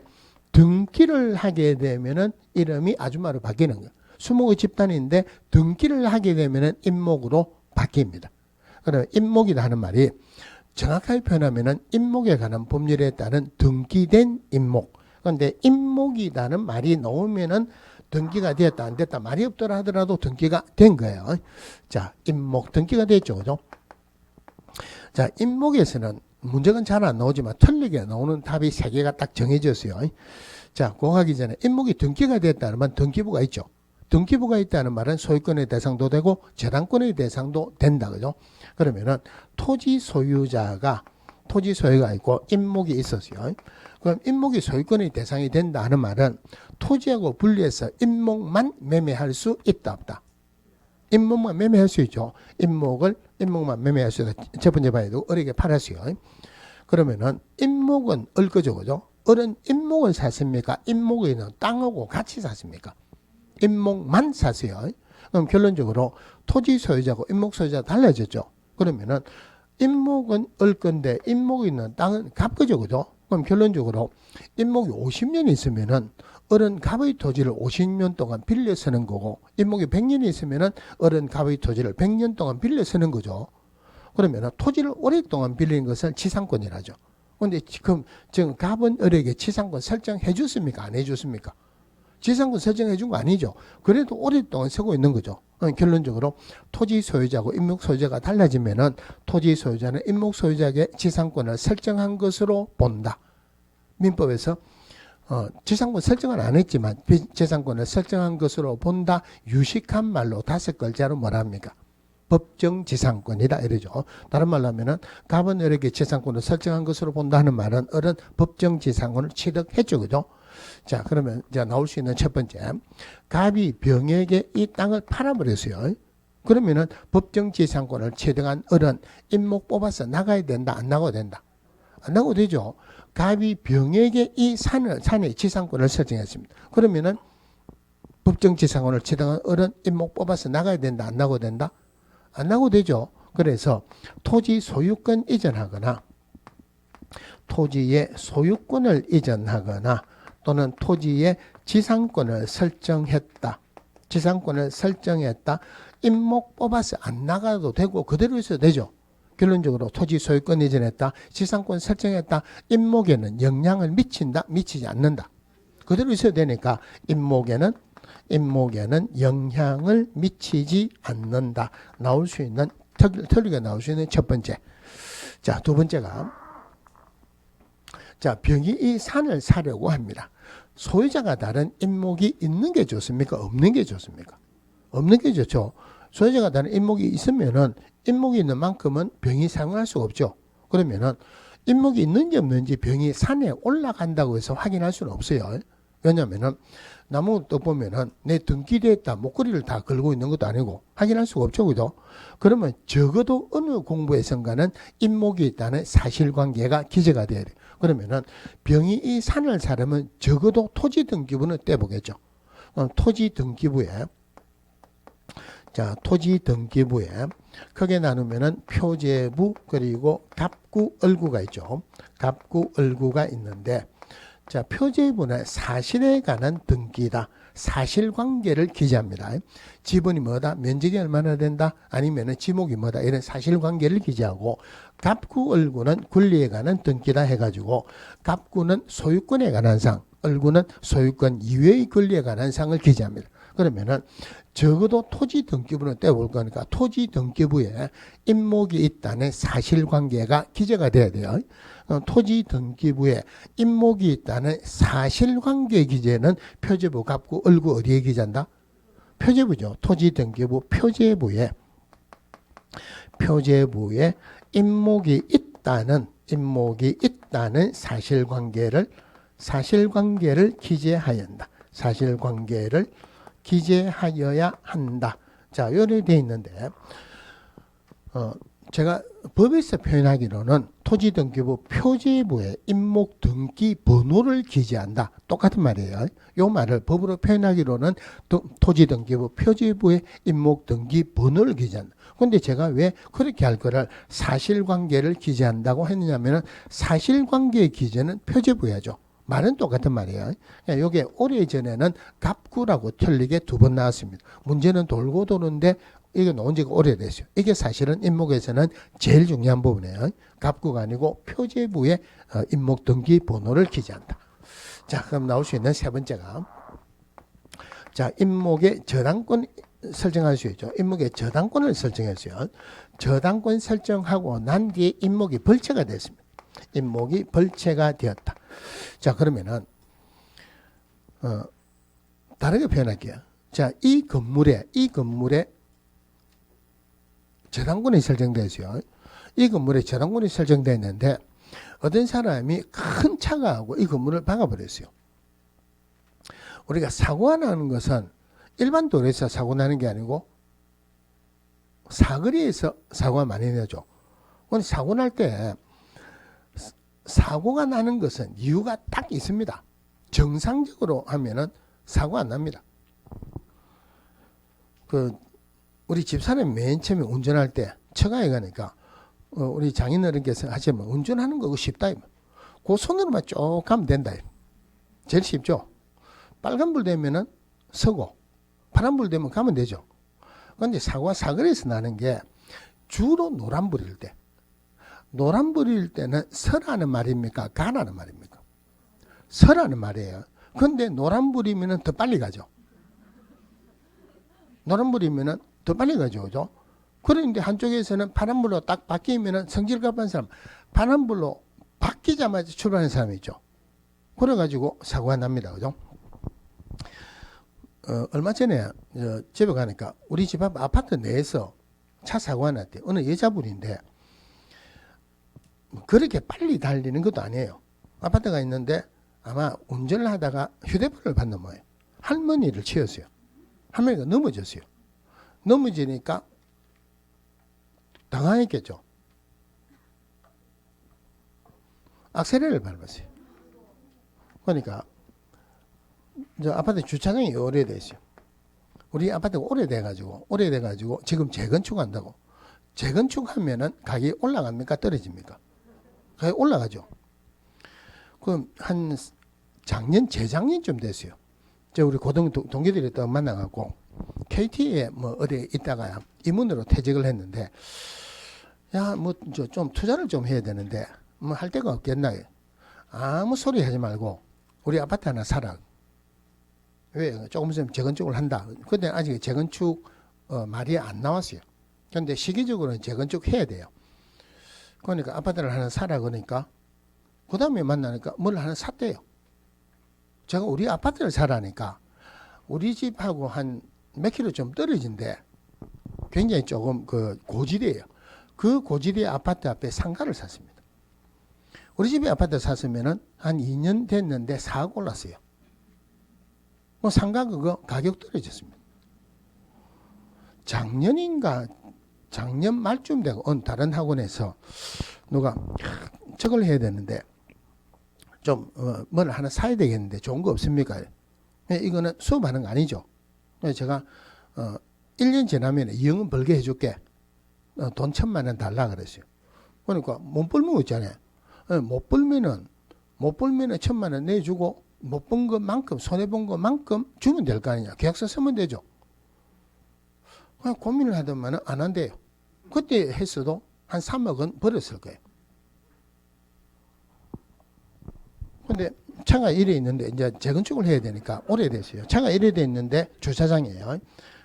A: 등기를 하게 되면은 이름이 아줌마로 바뀌는 거예요. 수목의 집단인데 등기를 하게 되면은 임목으로 바뀝니다. 그러면 임목이라 하는 말이 정확하게 표현하면은 임목에 관한 법률에 따른 등기된 임목. 그런데 임목이라는 말이 나오면은 등기가 되었다 안 됐다 말이 없더라 하더라도 등기가 된 거예요. 자, 임목 등기가 됐죠, 그죠? 자, 임목에서는 문제는 잘 안 나오지만 틀리게 나오는 답이 3개가 딱 정해졌어요. 자, 그거 하기 전에 임목이 등기가 됐다는 말은 등기부가 있죠. 등기부가 있다는 말은 소유권의 대상도 되고 재단권의 대상도 된다, 그죠? 그러면은 토지 소유가 있고 임목이 있었어요. 그럼 임목이 소유권의 대상이 된다 하는 말은 토지하고 분리해서 임목만 매매할 수 있다 없다? 임목만 매매할 수 있죠. 임목만 매매할 수 있다. 첫 번째 봐야도 을에게 팔았어요. 그러면은 임목은 을 거죠, 그죠? 을은 임목을 샀습니까? 임목에 있는 땅하고 같이 샀습니까? 임목만 샀어요. 그럼 결론적으로 토지 소유자고 임목 소유자 달라졌죠. 그러면은 임목은 을 건데 임목에 있는 땅은 갑 거죠, 그죠? 그럼 결론적으로 임목이 50년 있으면은 을은 갑의 토지를 50년 동안 빌려 쓰는 거고, 임목이 100년이 있으면은 을은 갑의 토지를 100년 동안 빌려 쓰는 거죠. 그러면은 토지를 오랫동안 빌리는 것을 지상권이라죠. 근데 지금 갑은 을에게 지상권 설정해 줬습니까? 안 해 줬습니까? 지상권 설정해 준 거 아니죠. 그래도 오랫동안 쓰고 있는 거죠. 결론적으로 토지 소유자고 임목 소유자가 달라지면은 토지 소유자는 임목 소유자에게 지상권을 설정한 것으로 본다. 민법에서 지상권 설정은 안 했지만 지상권을 설정한 것으로 본다. 유식한 말로 5글자로 뭐라 합니까? 법정 지상권이다 이러죠. 다른 말로 하면은 갑은 을에게 지상권을 설정한 것으로 본다 하는 말은 을은 법정 지상권을 취득했죠, 그죠? 자, 그러면 이제 나올 수 있는 첫 번째, 갑이 병에게 이 땅을 팔아버렸어요. 그러면은 법정 지상권을 취득한 을은 임목 뽑아서 나가야 된다, 안 나가도 된다? 안 나가도 되죠. 갑이 병에게 이 산의 지상권을 설정했습니다. 그러면은 법정 지상권을 취득한 을은 임목 뽑아서 나가야 된다, 안 나가도 된다? 안 나가도 되죠. 그래서 토지 소유권 이전하거나 토지의 소유권을 이전하거나 또는 토지의 지상권을 설정했다. 지상권을 설정했다. 임목 뽑아서 안 나가도 되고 그대로 있어도 되죠. 결론적으로 토지 소유권 이전했다. 지상권 설정했다. 임목에는 영향을 미친다. 미치지 않는다. 그대로 있어야 되니까 임목에는 영향을 미치지 않는다. 나올 수 있는 틀리게 나올 수 있는 첫 번째. 자, 두 번째가 자, 병이 이 산을 사려고 합니다. 소유자가 다른 임목이 있는 게 좋습니까? 없는 게 좋습니까? 없는 게 좋죠. 소유자가 다른 임목이 있으면은 임목이 있는 만큼은 병이 사용할 수가 없죠. 그러면은 임목이 있는지 없는지 병이 산에 올라간다고 해서 확인할 수는 없어요. 왜냐면은 나무 또 보면은 내 등기대에 있다 목걸이를 다 걸고 있는 것도 아니고 확인할 수가 없죠, 그죠? 그러면 적어도 어느 공부에선가는 임목이 있다는 사실관계가 기재가 돼야 돼요. 그러면은 병이 이 산을 사려면 적어도 토지 등기부는 떼보겠죠. 토지 등기부에 토지 등기부에 크게 나누면은 표제부 그리고 갑구 을구가 있죠. 갑구 을구가 있는데 자, 표제부는 사실에 관한 등기다. 사실관계를 기재합니다. 지분이 뭐다? 면적이 얼마나 된다? 아니면은 지목이 뭐다? 이런 사실관계를 기재하고 갑구 을구는 권리에 관한 등기다 해가지고 갑구는 소유권에 관한 상, 을구는 소유권 이외의 권리에 관한 상을 기재합니다. 그러면은 적어도 토지 등기부는 떼볼 거니까 토지 등기부에 임목이 있다는 사실관계가 기재가 돼야 돼요. 토지 등기부에 임목이 있다는 사실관계 기재는 표제부, 갑구, 을구 어디에 기재한다? 표제부죠. 토지 등기부 표제부에 임목이 있다는 사실관계를 기재하여야 한다. 자, 요래 돼 있는데 제가 법에서 표현하기로는 토지등기부 표제부에 임목 등기 번호를 기재한다. 똑같은 말이에요. 요 말을 법으로 표현하기로는 토지등기부 표제부에 임목 등기 번호를 기재한다. 그런데 제가 왜 그렇게 할 거를 사실관계를 기재한다고 했느냐면은 사실관계의 기재는 표제부야죠. 말은 똑같은 말이에요. 이게 오래전에는 갑구라고 틀리게 2번 나왔습니다. 문제는 돌고 도는데 이게 나온 지가 오래됐어요. 이게 사실은 임목에서는 제일 중요한 부분이에요. 갑구가 아니고 표제부에 임목 등기 번호를 기재한다. 자, 그럼 나올 수 있는 세 번째가 자, 임목의 저당권 설정할 수 있죠. 임목의 저당권을 설정했어요. 저당권 설정하고 난 뒤에 임목이 벌채가 됐습니다. 임목이 벌채가 되었다. 자, 그러면은 다르게 표현할게요. 자, 이 건물에 저당권이 설정되었어요. 이 건물에 저당권이 설정됐는데 어떤 사람이 큰 차가 하고 이 건물을 박아버렸어요. 우리가 사고가 나는 것은 일반 도로에서 사고 나는 게 아니고 사거리에서 사고가 많이 나죠. 근데 사고 날 때 사고가 나는 것은 이유가 딱 있습니다. 정상적으로 하면은 사고 안 납니다. 우리 집사람이 맨 처음에 운전할 때 처가에 가니까 우리 장인어른께서 하시면 운전하는 거 쉽다. 그 손으로만 쭉 가면 된다. 제일 쉽죠. 빨간불 되면은 서고 파란불 되면 가면 되죠. 그런데 사고가 사거리에서 나는 게 주로 노란불일 때. 노란불일 때는 서라는 말입니까? 가라는 말입니까? 서라는 말이에요. 그런데 노란불이면은 더 빨리 가죠. 노란불이면은 더 빨리 가죠. 그죠? 그런데 한쪽에서는 파란불로 딱 바뀌면은 성질급한 사람, 파란불로 바뀌자마자 출발하는 사람이 있죠. 그래가지고 사고가 납니다. 그죠? 얼마 전에 집에 가니까 우리 집 앞 아파트 내에서 차 사고가 났대. 어느 여자분인데 그렇게 빨리 달리는 것도 아니에요. 아파트가 있는데 아마 운전을 하다가 휴대폰을 받는 모양이에요. 할머니를 치였어요. 할머니가 넘어졌어요. 넘어지니까 당황했겠죠. 악셀레를 밟았어요. 그러니까 저 아파트 주차장이 오래됐어요. 우리 아파트가 오래돼가지고 지금 재건축한다고. 재건축하면은 가격이 올라갑니까? 떨어집니까? 가격이 올라가죠. 그럼 한 작년, 재작년쯤 됐어요. 저 우리 동기들이 또 만나갖고 KT에 뭐 어디 있다가 임원으로 퇴직을 했는데, 야, 뭐 좀 투자를 좀 해야 되는데 뭐 할 데가 없겠나? 아무 소리 하지 말고 우리 아파트 하나 사라. 왜? 조금 있으면 재건축을 한다. 근데 아직 재건축 말이 안 나왔어요. 근데 시기적으로는 재건축 해야 돼요. 그러니까 아파트를 하나 사라 그러니까 그 다음에 만나니까 뭘 하나 샀대요. 제가 우리 아파트를 사라니까 우리 집하고 한 몇 킬로 좀 떨어진데 굉장히 조금 고지대예요. 그 고지대 아파트 앞에 상가를 샀습니다. 우리 집에 아파트 샀으면은 한 2년 됐는데 4억 올랐어요. 뭐 상가 그거 가격 떨어졌습니다. 작년 말쯤 되고 어느 다른 학원에서 누가 저걸 해야 되는데 좀 뭘 하나 사야 되겠는데 좋은 거 없습니까? 이거는 수업하는 거 아니죠. 그래서 제가 1년 지나면 2억은 벌게 해줄게. 돈 1,000만 원 달라 그랬어요. 그러니까 못 벌면 있잖아요. 못 벌면은 1,000만 원 내주고 못 번 것만큼 손해본 것만큼 주면 될 거 아니냐. 계약서 쓰면 되죠. 그냥 고민을 하더만은 안 한대요. 그때 했어도 한 3억은 벌었을 거예요. 근데 차가 이래 있는데 이제 재건축을 해야 되니까 오래됐어요. 차가 이래 돼 있는데 주차장이에요.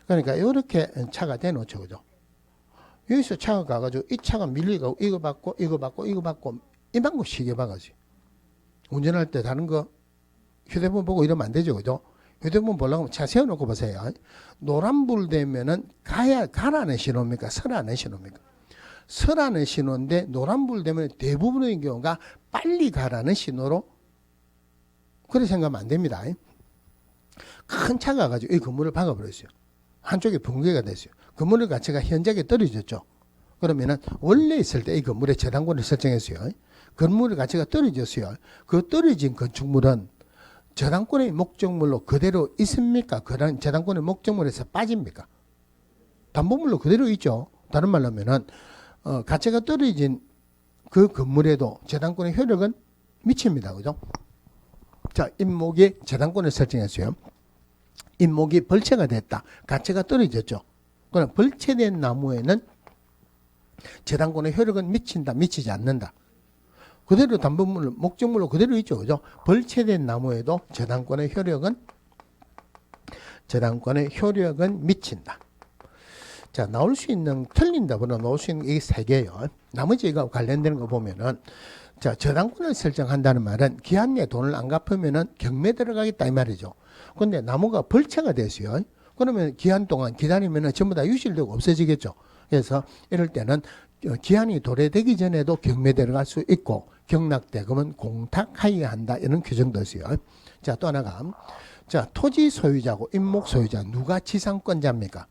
A: 그러니까 이렇게 차가 대놓죠. 그죠? 여기서 차가 가가지고 이 차가 밀리고 이거 받고 이만큼 시계 박아지. 운전할 때 다른 거 휴대폰 보고 이러면 안 되죠. 그죠? 휴대폰 보려고 하면 차 세워놓고 보세요. 노란불 되면은 가라는 신호입니까? 서라는 신호입니까? 서라는 신호인데 노란불 되면 대부분의 경우가 빨리 가라는 신호로 그렇게 생각하면 안 됩니다. 큰 차가 가지고 이 건물을 박아버렸어요. 한쪽에 붕괴가 됐어요. 건물의 가치가 현저하게 떨어졌죠. 그러면은 원래 있을 때 이 건물의 저당권을 설정했어요. 건물의 가치가 떨어졌어요. 그 떨어진 건축물은 저당권의 목적물로 그대로 있습니까? 그런 저당권의 목적물에서 빠집니까? 담보물로 그대로 있죠. 다른 말로 하면은 가치가 떨어진 그 건물에도 저당권의 효력은 미칩니다. 그죠? 자, 임목이 저당권을 설정했어요. 임목이 벌채가 됐다. 가치가 떨어졌죠. 그럼 벌채된 나무에는 저당권의 효력은 미친다, 미치지 않는다. 그대로 담보물, 목적물로 그대로 있죠. 그죠? 벌채된 나무에도 저당권의 효력은 미친다. 자, 나올 수 있는, 틀린다보다 나올 수 있는 이 세 개요. 나머지 이거 관련되는 거 보면은, 자, 저당권을 설정한다는 말은 기한 내에 돈을 안 갚으면은 경매 들어가겠다 이 말이죠. 근데 나무가 벌채가 됐어요. 그러면 기한 동안 기다리면은 전부 다 유실되고 없어지겠죠. 그래서 이럴 때는 기한이 도래되기 전에도 경매 들어갈 수 있고 경락대금은 공탁하여야 한다 이런 규정도 있어요. 자, 또 하나가 자, 토지 소유자고 임목 소유자 누가 지상권자입니까?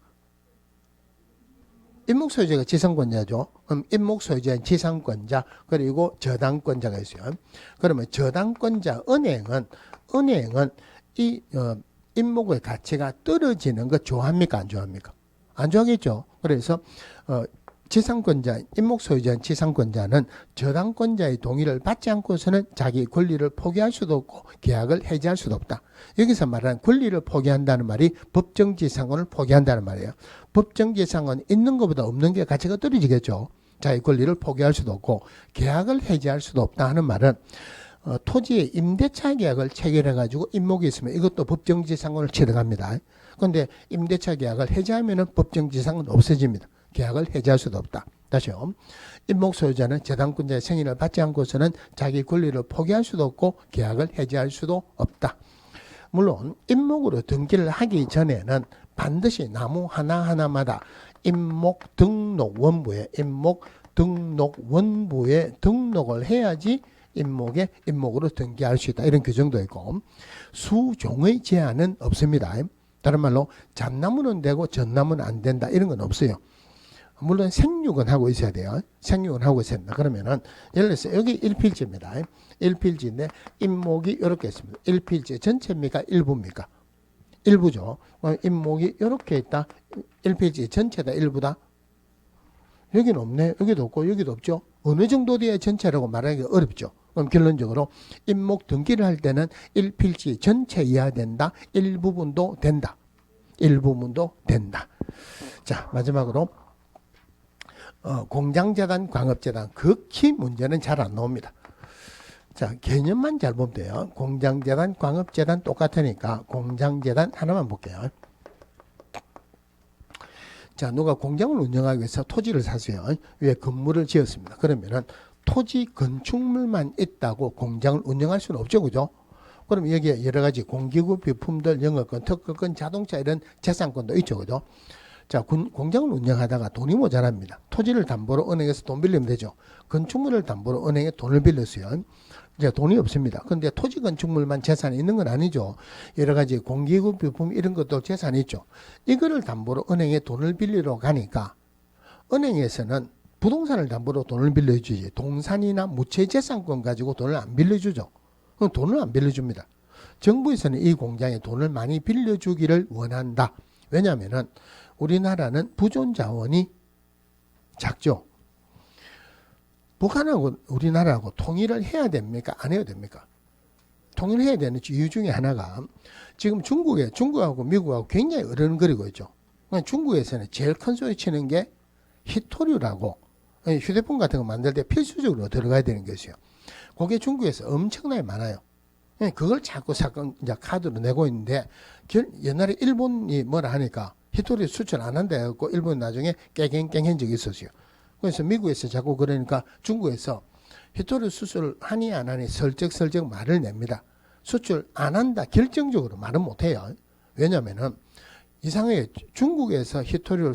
A: 임목 소유자가 지상권자죠. 그럼 임목 소유자는 지상권자 그리고 저당권자가 있어요. 그러면 저당권자 은행은 이 임목의 가치가 떨어지는 거 좋아합니까? 안 좋아합니까? 안 좋아하겠죠. 그래서 지상권자, 임목 소유자인 지상권자는 저당권자의 동의를 받지 않고서는 자기 권리를 포기할 수도 없고 계약을 해지할 수도 없다. 여기서 말하는 권리를 포기한다는 말이 법정지상권을 포기한다는 말이에요. 법정지상권 있는 것보다 없는 게 가치가 떨어지겠죠. 자기 권리를 포기할 수도 없고 계약을 해지할 수도 없다 하는 말은 토지의 임대차 계약을 체결해가지고 임목이 있으면 이것도 법정지상권을 취득합니다. 그런데 임대차 계약을 해지하면 법정지상은 없어집니다. 계약을 해지할 수도 없다. 다시요. 임목 소유자는 저당권자의 승인을 받지 않고서는 자기 권리를 포기할 수도 없고 계약을 해지할 수도 없다. 물론 임목으로 등기를 하기 전에는 반드시 나무 하나하나마다 임목 등록원부에 등록을 해야지 임목으로 등기할 수 있다. 이런 규정도 있고 수종의 제한은 없습니다. 다른 말로 잣나무는 되고 젖나무는 안 된다. 이런 건 없어요. 물론 생육은 하고 있어야 돼요. 생육은 하고 있어야 된다. 그러면은 예를 들어서 여기 1필지입니다. 1필지인데 임목이 이렇게 있습니다. 1필지 전체입니까? 일부입니까? 일부죠. 임목이 이렇게 있다. 1필지 전체다. 일부다. 여기는 없네. 여기도 없고 여기도 없죠. 어느 정도 돼야 전체라고 말하기 어렵죠. 그럼 결론적으로 임목 등기를 할 때는 1필지 전체 이하 된다. 일부분도 된다. 일부분도 된다. 자, 마지막으로 공장재단, 광업재단 극히 문제는 잘 안 나옵니다. 자, 개념만 잘 보면 돼요. 공장재단, 광업재단 똑같으니까 공장재단 하나만 볼게요. 자, 누가 공장을 운영하기 위해서 토지를 샀어요. 위에 건물을 지었습니다. 그러면은 토지 건축물만 있다고 공장을 운영할 수는 없죠. 그죠? 그럼 여기에 여러 가지 공기구, 비품들, 영업권, 특허권, 자동차 이런 재산권도 있죠. 그죠? 자, 공장을 운영하다가 돈이 모자랍니다. 토지를 담보로 은행에서 돈 빌리면 되죠. 건축물을 담보로 은행에 돈을 빌렸어요. 이제 돈이 없습니다. 그런데 토지 건축물만 재산이 있는 건 아니죠. 여러 가지 공기구, 비품 이런 것도 재산이 있죠. 이거를 담보로 은행에 돈을 빌리러 가니까 은행에서는 부동산을 담보로 돈을 빌려주지 동산이나 무채재산권 가지고 돈을 안 빌려주죠. 그럼 돈을 안 빌려줍니다. 정부에서는 이 공장에 돈을 많이 빌려주기를 원한다. 왜냐하면은 우리나라는 부존 자원이 작죠. 북한하고 우리나라하고 통일을 해야 됩니까? 안 해야 됩니까? 통일해야 되는 이유 중에 하나가 지금 중국하고 미국하고 굉장히 어른거리고 있죠. 중국에서는 제일 큰 소리 치는 게 히토류라고 휴대폰 같은 거 만들 때 필수적으로 들어가야 되는 것이요. 그게 중국에서 엄청나게 많아요. 그걸 자꾸 이제 카드로 내고 있는데 옛날에 일본이 뭐라 하니까 히토리 수출 안 한다 해갖고 일본 나중에 깨갱깽한 적이 있었어요. 그래서 미국에서 자꾸 그러니까 중국에서 히토리 수출 하니 안 하니 슬쩍슬쩍 말을 냅니다. 수출 안 한다 결정적으로 말은 못해요. 왜냐면은 이상하게 중국에서 히토리를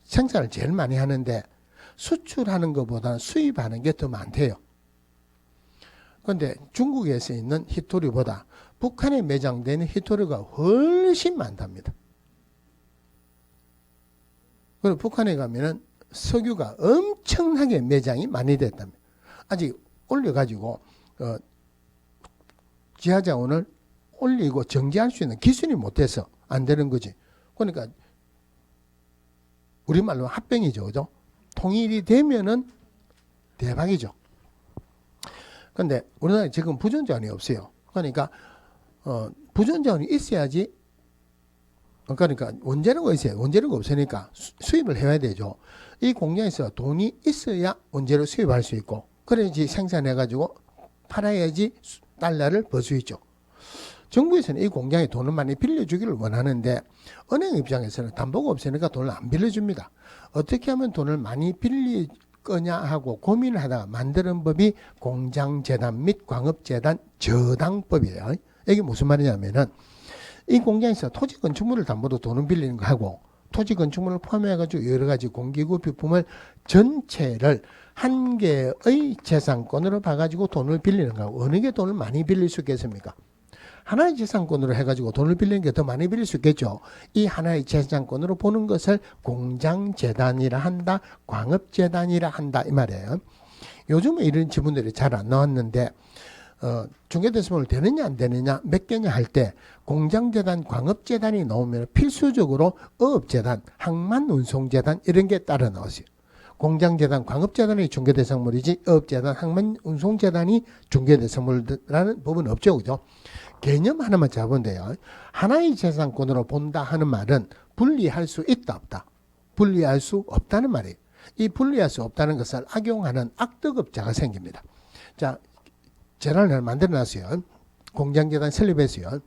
A: 생산을 제일 많이 하는데 수출하는 것보다는 수입하는 게 더 많대요. 그런데 중국에서 있는 히토리보다 북한에 매장되는 히토리가 훨씬 많답니다. 그리고 북한에 가면은 석유가 엄청나게 매장이 많이 됐답니다. 아직 올려가지고 지하자원을 올리고 정지할 수 있는 기술이 못해서 안 되는 거지. 그러니까 우리말로 합병이죠. 그죠? 통일이 되면은 대박이죠. 근데 우리나라에 지금 부존자원이 없어요. 그러니까 부존자원이 있어야지. 그러니까 원재료가 있어요. 원재료가 없으니까 수입을 해야 되죠. 이 공장에서 돈이 있어야 원재료 수입할 수 있고 그래야지 생산해가지고 팔아야지 달러를 벌 수 있죠. 정부에서는 이 공장에 돈을 많이 빌려주기를 원하는데 은행 입장에서는 담보가 없으니까 돈을 안 빌려줍니다. 어떻게 하면 돈을 많이 빌릴 거냐 하고 고민을 하다가 만드는 법이 공장재단 및 광업재단 저당법이에요. 이게 무슨 말이냐면은 이 공장에서 토지 건축물을 담보로 돈을 빌리는 거 하고 토지 건축물을 포함해가지고 여러 가지 공기구 비품을 전체를 한 개의 재산권으로 봐가지고 돈을 빌리는 거하고 어느 게 돈을 많이 빌릴 수 있겠습니까? 하나의 재산권으로 해가지고 돈을 빌리는 게 더 많이 빌릴 수 있겠죠. 이 하나의 재산권으로 보는 것을 공장재단이라 한다, 광업재단이라 한다 이 말이에요. 요즘은 이런 지분들이 잘 안 나왔는데 중개대수물 되느냐 안 되느냐 몇 개냐 할 때 공장재단, 광업재단이 나오면 필수적으로 어업재단, 항만운송재단 이런 게 따라 나왔어요. 공장재단, 광업재단이 중개대상물이지 어업재단, 항만운송재단이 중개대상물이라는 법은 없죠. 그죠? 개념 하나만 잡으면 돼요. 하나의 재산권으로 본다 하는 말은 분리할 수 있다 없다. 분리할 수 없다는 말이에요. 이 분리할 수 없다는 것을 악용하는 악덕업자가 생깁니다. 자, 재단을 하나 만들어놨어요. 공장재단 설립했어요.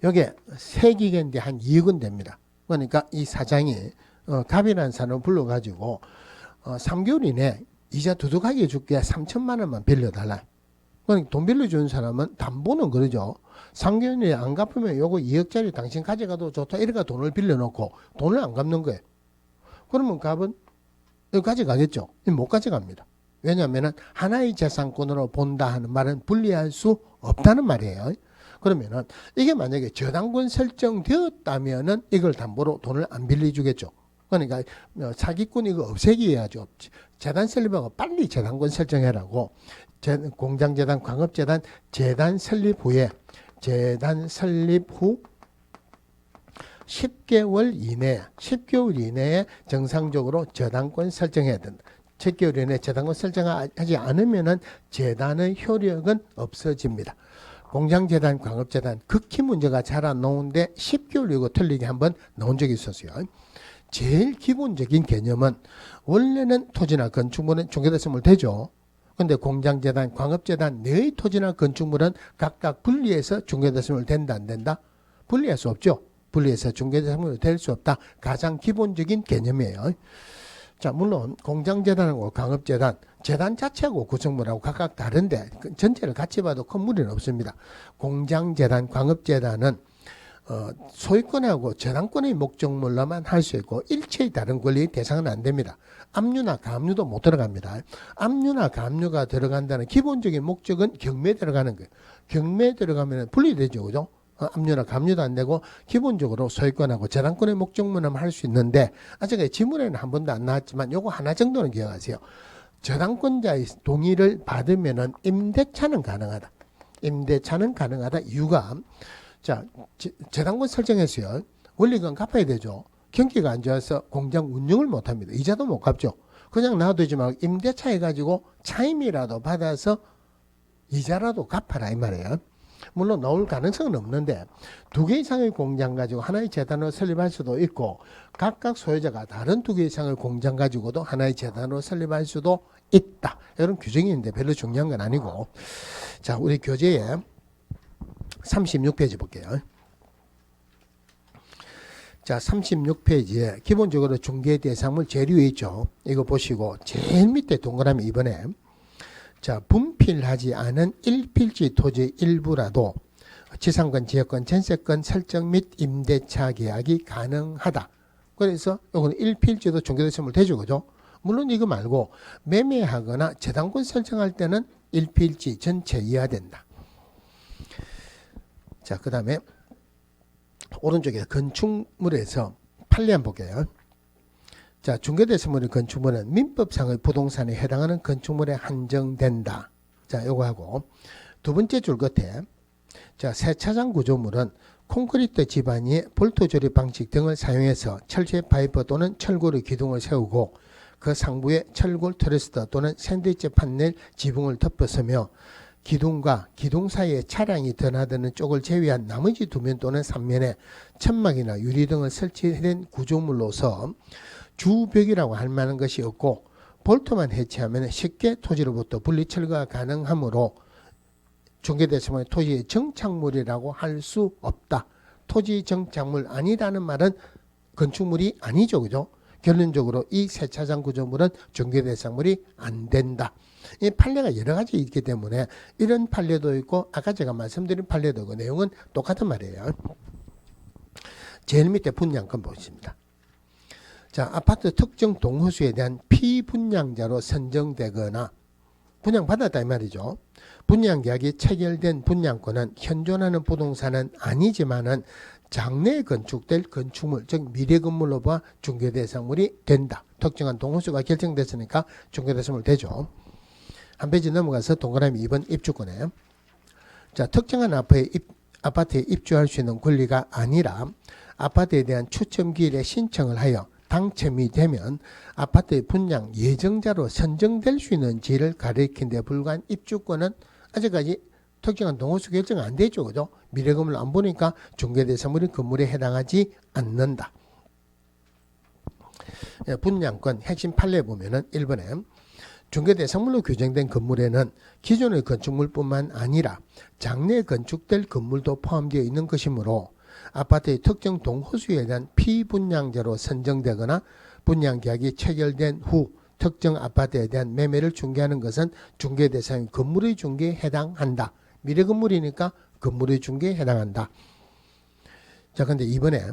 A: 여기에 세기계인데 한 2억은 됩니다. 그러니까 이 사장이 갑이라는 사람을 불러가지고 3개월 이내 이자 두둑하게 줄게 3천만 원만 빌려달라. 그러니까 돈 빌려주는 사람은 담보는 그러죠. 3개월 이내 안 갚으면 요거 2억짜리 당신 가져가도 좋다. 이래가 돈을 빌려놓고 돈을 안 갚는 거예요. 그러면 갑은 이거 가져가겠죠. 못 가져갑니다. 왜냐하면 하나의 재산권으로 본다 하는 말은 분리할 수 없다는 말이에요. 그러면은 이게 만약에 저당권 설정되었다면은 이걸 담보로 돈을 안 빌려주겠죠. 그러니까 사기꾼 이거 없애기 해야죠. 재단 설립하고 빨리 재단권 설정해라고. 공장재단, 광업재단 재단 설립 후 10개월 이내에 정상적으로 저당권 설정해야 된다. 10개월 이내에 저당권 설정하지 않으면은 재단의 효력은 없어집니다. 공장재단, 광업재단 극히 문제가 잘 안 나오는데 10개월 이고 틀리게 한번 나온 적이 있었어요. 제일 기본적인 개념은 원래는 토지나 건축물은 중개대상물 되죠. 근데 공장재단, 광업재단 내의 토지나 건축물은 각각 분리해서 중개대상물 된다 안 된다? 분리할 수 없죠. 분리해서 중개대상물이 될 수 없다. 가장 기본적인 개념이에요. 자, 물론 공장재단하고 광업재단, 재단 자체하고 구성물하고 각각 다른데 전체를 같이 봐도 큰 무리는 없습니다. 공장재단, 광업재단은 소유권하고 저당권의 목적물로만 할 수 있고 일체의 다른 권리의 대상은 안 됩니다. 압류나 가압류도 못 들어갑니다. 압류나 가압류가 들어간다는 기본적인 목적은 경매에 들어가는 거예요. 경매에 들어가면 분리되죠. 그죠? 압류나 가압류도 안 되고 기본적으로 소유권하고 저당권의 목적물만 할 수 있는데 아직 지문에는 한 번도 안 나왔지만 요거 하나 정도는 기억하세요. 저당권자의 동의를 받으면은 임대차는 가능하다. 임대차는 가능하다. 이유가 자, 저당권 설정했어요. 원래 그건 갚아야 되죠. 경기가 안 좋아서 공장 운영을 못 합니다. 이자도 못 갚죠. 그냥 놔두지 말고 임대차 해가지고 차임이라도 받아서 이자라도 갚아라 이 말이에요. 물론 나올 가능성은 없는데 2개 이상의 공장 가지고 하나의 재단으로 설립할 수도 있고 각각 소유자가 다른 2개 이상의 공장 가지고도 하나의 재단으로 설립할 수도 있다. 이런 규정이 있는데 별로 중요한 건 아니고 자, 우리 교재에 36페이지 볼게요. 자, 36페이지에 기본적으로 중개대상물 재료에 있죠. 이거 보시고 제일 밑에 동그라미 이번에 자, 분필하지 않은 1필지 토지의 일부라도 지상권, 지역권, 전세권 설정 및 임대차 계약이 가능하다. 그래서 이거는 1필지도 중개대상물 되죠. 그죠? 물론 이거 말고 매매하거나 재당권 설정할 때는 1필지 전체 이하된다. 자, 그 다음에 오른쪽에 건축물에서 판례 한번 볼게요. 자, 중개대상물의 건축물은 민법상의 부동산에 해당하는 건축물에 한정된다. 자, 요거 하고 두 번째 줄 끝에 자, 세차장 구조물은 콘크리트 지반 위에 볼트 조립 방식 등을 사용해서 철제 파이프 또는 철골의 기둥을 세우고 그 상부에 철골 트러스트 또는 샌드위치 판넬 지붕을 덮어서며 기둥과 기둥 사이에 차량이 드나드는 쪽을 제외한 나머지 2면 또는 3면에 천막이나 유리 등을 설치된 구조물로서 주벽이라고 할 만한 것이 없고 볼트만 해체하면 쉽게 토지로부터 분리 철거가 가능하므로 중개대상물의 토지의 정착물이라고 할 수 없다. 토지 정착물 아니라는 말은 건축물이 아니죠. 그죠? 결론적으로 이 세차장 구조물은 중개대상물이 안 된다. 이 판례가 여러 가지 있기 때문에 이런 판례도 있고 아까 제가 말씀드린 판례도 있고 내용은 똑같은 말이에요. 제일 밑에 분양권 보십니다. 자, 아파트 특정 동호수에 대한 피분양자로 선정되거나 분양받았다 이 말이죠. 분양계약이 체결된 분양권은 현존하는 부동산은 아니지만은 장래에 건축될 건축물, 즉 미래건물로 봐 중개대상물이 된다. 특정한 동호수가 결정됐으니까 중개대상물 되죠. 한 페이지 넘어가서 동그라미 2번 입주권에 자, 특정한 아파트에 입주할 수 있는 권리가 아니라 아파트에 대한 추첨기일에 신청을 하여 당첨이 되면 아파트의 분양 예정자로 선정될 수 있는지를 가리킨 데 불과한 입주권은 아직까지 특정한 동호수 결정 안 되죠. 그죠? 미래건물 안 보니까 중개대상물이 건물에 해당하지 않는다. 분양권 핵심 판례 보면은 1번에 중개대상물로 규정된 건물에는 기존의 건축물뿐만 아니라 장래에 건축될 건물도 포함되어 있는 것이므로 아파트의 특정 동호수에 대한 피분양자로 선정되거나 분양계약이 체결된 후 특정 아파트에 대한 매매를 중개하는 것은 중개대상인 건물의 중개에 해당한다. 미래건물이니까 건물의 중개에 해당한다. 자, 근데 이번에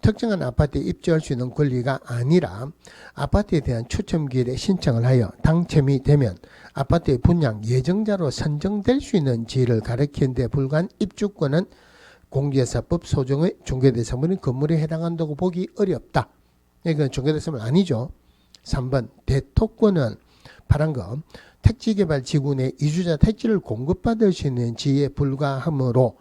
A: 특정한 아파트에 입주할 수 있는 권리가 아니라 아파트에 대한 추첨기일에 신청을 하여 당첨이 되면 아파트의 분양 예정자로 선정될 수 있는지를 가리키는 데 불과한 입주권은 공개사법 소정의 중개대상물인 건물에 해당한다고 보기 어렵다. 이건 중개대상물 아니죠. 3번 대토권은 파란거 택지개발지구 내 이주자 택지를 공급받을 수 있는 지에 불과하므로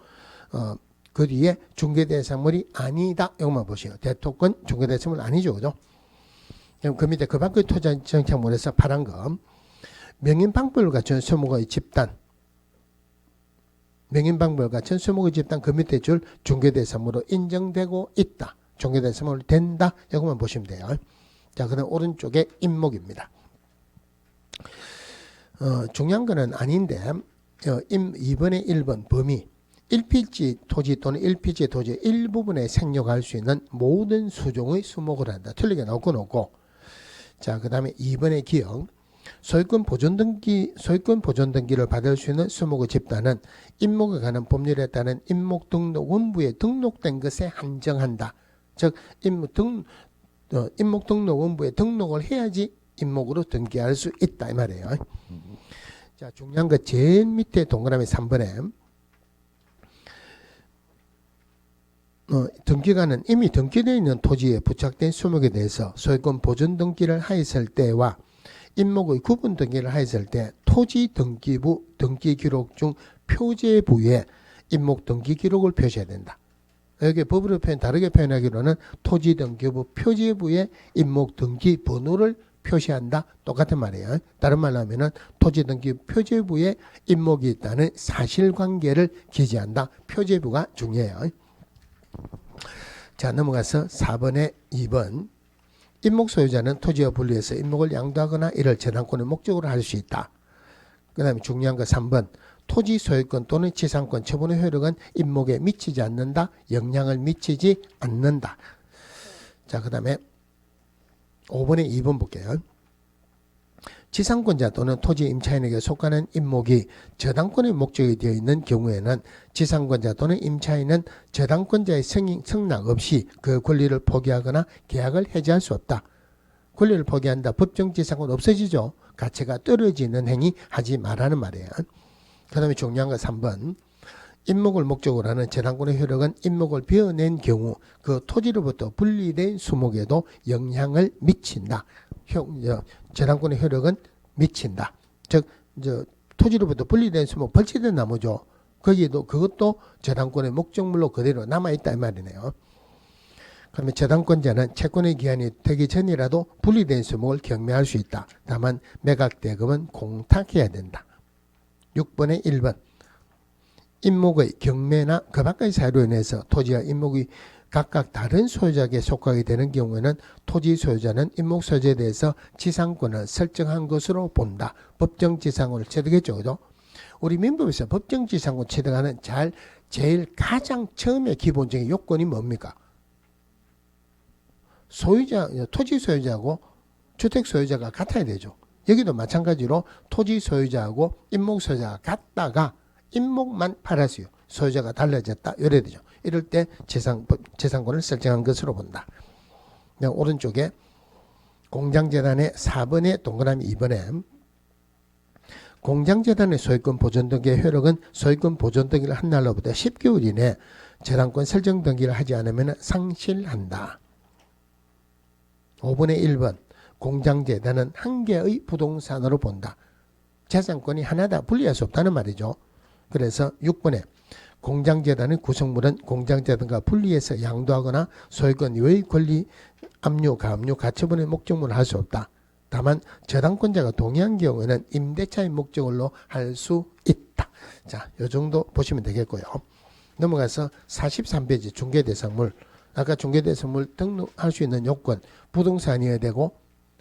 A: 그 뒤에 중개대상물이 아니다. 이것만 보시오. 대토권 중개대상물 아니죠. 그죠? 그 밑에 그 밖의 토지 정착물에서 파란거 명인방법을 갖춘 수목의 집단 명인방법을 갖춘 수목의 집단 그 밑에 줄 중개대상물로 인정되고 있다. 중개대상물 된다. 이것만 보시면 돼요. 자, 그 다음 오른쪽에 임목입니다. 중요한 거는 아닌데 2번에 1번 범위 1필지 토지 또는 1필지 토지의 일부분에 생략할 수 있는 모든 수종의 수목을 한다. 틀리게 나올 건 없고 자, 그 다음에 2번의 기억 소유권 보존 등기를 받을 수 있는 수목의 집단은 임목에 관한 법률에 따른 임목 등록 원부에 등록된 것에 한정한다. 즉 임목 등록 원부에 등록을 해야지 임목으로 등기할 수 있다 이 말이에요. 자, 중요한 거 제일 밑에 동그라미 3번에 등기관은 이미 등기되어 있는 토지에 부착된 수목에 대해서 소유권 보존 등기를 하였을 때와 임목의 구분 등기를 하였을 때 토지 등기부 등기 기록 중 표제부에 임목 등기 기록을 표시해야 된다. 여기 법으로 다르게 표현하기로는 토지 등기부 표제부에 임목 등기 번호를 표시한다. 똑같은 말이에요. 다른 말로 하면은 토지 등기 표제부에 임목이 있다는 사실관계를 기재한다. 표제부가 중요해요. 자, 넘어가서 4번에 2번 임목 소유자는 토지와 분리해서 임목을 양도하거나 이를 재산권의 목적으로 할 수 있다. 그 다음에 중요한 거 3번 토지 소유권 또는 지상권 처분의 효력은 임목에 미치지 않는다. 영향을 미치지 않는다. 자, 그 다음에 5번에 2번 볼게요. 지상권자 또는 토지 임차인에게 속하는 임목이 저당권의 목적이 되어 있는 경우에는 지상권자 또는 임차인은 저당권자의 승낙 없이 그 권리를 포기하거나 계약을 해지할 수 없다. 권리를 포기한다. 법정 지상권 없어지죠. 가치가 떨어지는 행위 하지 말라는 말이에요. 그 다음에 중요한 거 3번 임목을 목적으로 하는 저당권의 효력은 임목을 베어낸 경우 그 토지로부터 분리된 수목에도 영향을 미친다. 저당권의 효력은 미친다. 즉 토지로부터 분리된 수목, 벌치된 나무죠. 그것도 저당권의 목적물로 그대로 남아있다 이 말이네요. 그러면 저당권자는 채권의 기한이 되기 전이라도 분리된 수목을 경매할 수 있다. 다만 매각대금은 공탁해야 된다. 6번에 1번 임목의 경매나 그 밖의 사유로 인해서 토지와 임목이 각각 다른 소유자에게 속하게 되는 경우에는 토지 소유자는 임목 소유자에 대해서 지상권을 설정한 것으로 본다. 법정 지상권을 취득했죠. 그죠? 우리 민법에서 법정 지상권 취득하는 제일 가장 처음에 기본적인 요건이 뭡니까? 토지 소유자하고 주택 소유자가 같아야 되죠. 여기도 마찬가지로 토지 소유자하고 임목 소유자가 같다가 임목만 팔았어요. 소유자가 달라졌다. 이래야 되죠. 이럴 때 재산권을 설정한 것으로 본다. 오른쪽에 공장재단의 4번에 동그라미 2번에 공장재단의 소유권 보존 등기의 효력은 소유권 보존 등기를 한 날로부터 10개월 이내 재단권 설정 등기를 하지 않으면 상실한다. 5번의 1번 공장재단은 한 개의 부동산으로 본다. 재산권이 하나다 분리할 수 없다는 말이죠. 그래서 6번에 공장재단의 구성물은 공장재단과 분리해서 양도하거나 소유권 외의 권리 압류, 가압류, 가처분의 목적물을 할 수 없다. 다만 저당권자가 동의한 경우에는 임대차의 목적으로 할 수 있다. 자, 이 정도 보시면 되겠고요. 넘어가서 43페이지 중개대상물. 아까 중개대상물 등록할 수 있는 요건, 부동산이어야 되고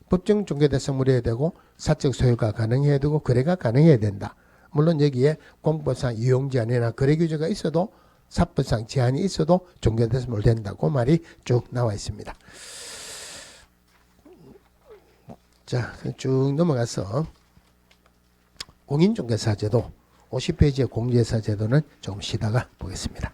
A: 법정 중개대상물이어야 되고 사적 소유가 가능해야 되고 거래가 가능해야 된다. 물론 여기에 공법상 이용 제한이나 거래 규제가 있어도 사법상 제한이 있어도 중개대상물 된다고 말이 쭉 나와 있습니다. 자, 쭉 넘어가서 공인중개사제도 50페이지의 공제사제도는 조금 쉬다가 보겠습니다.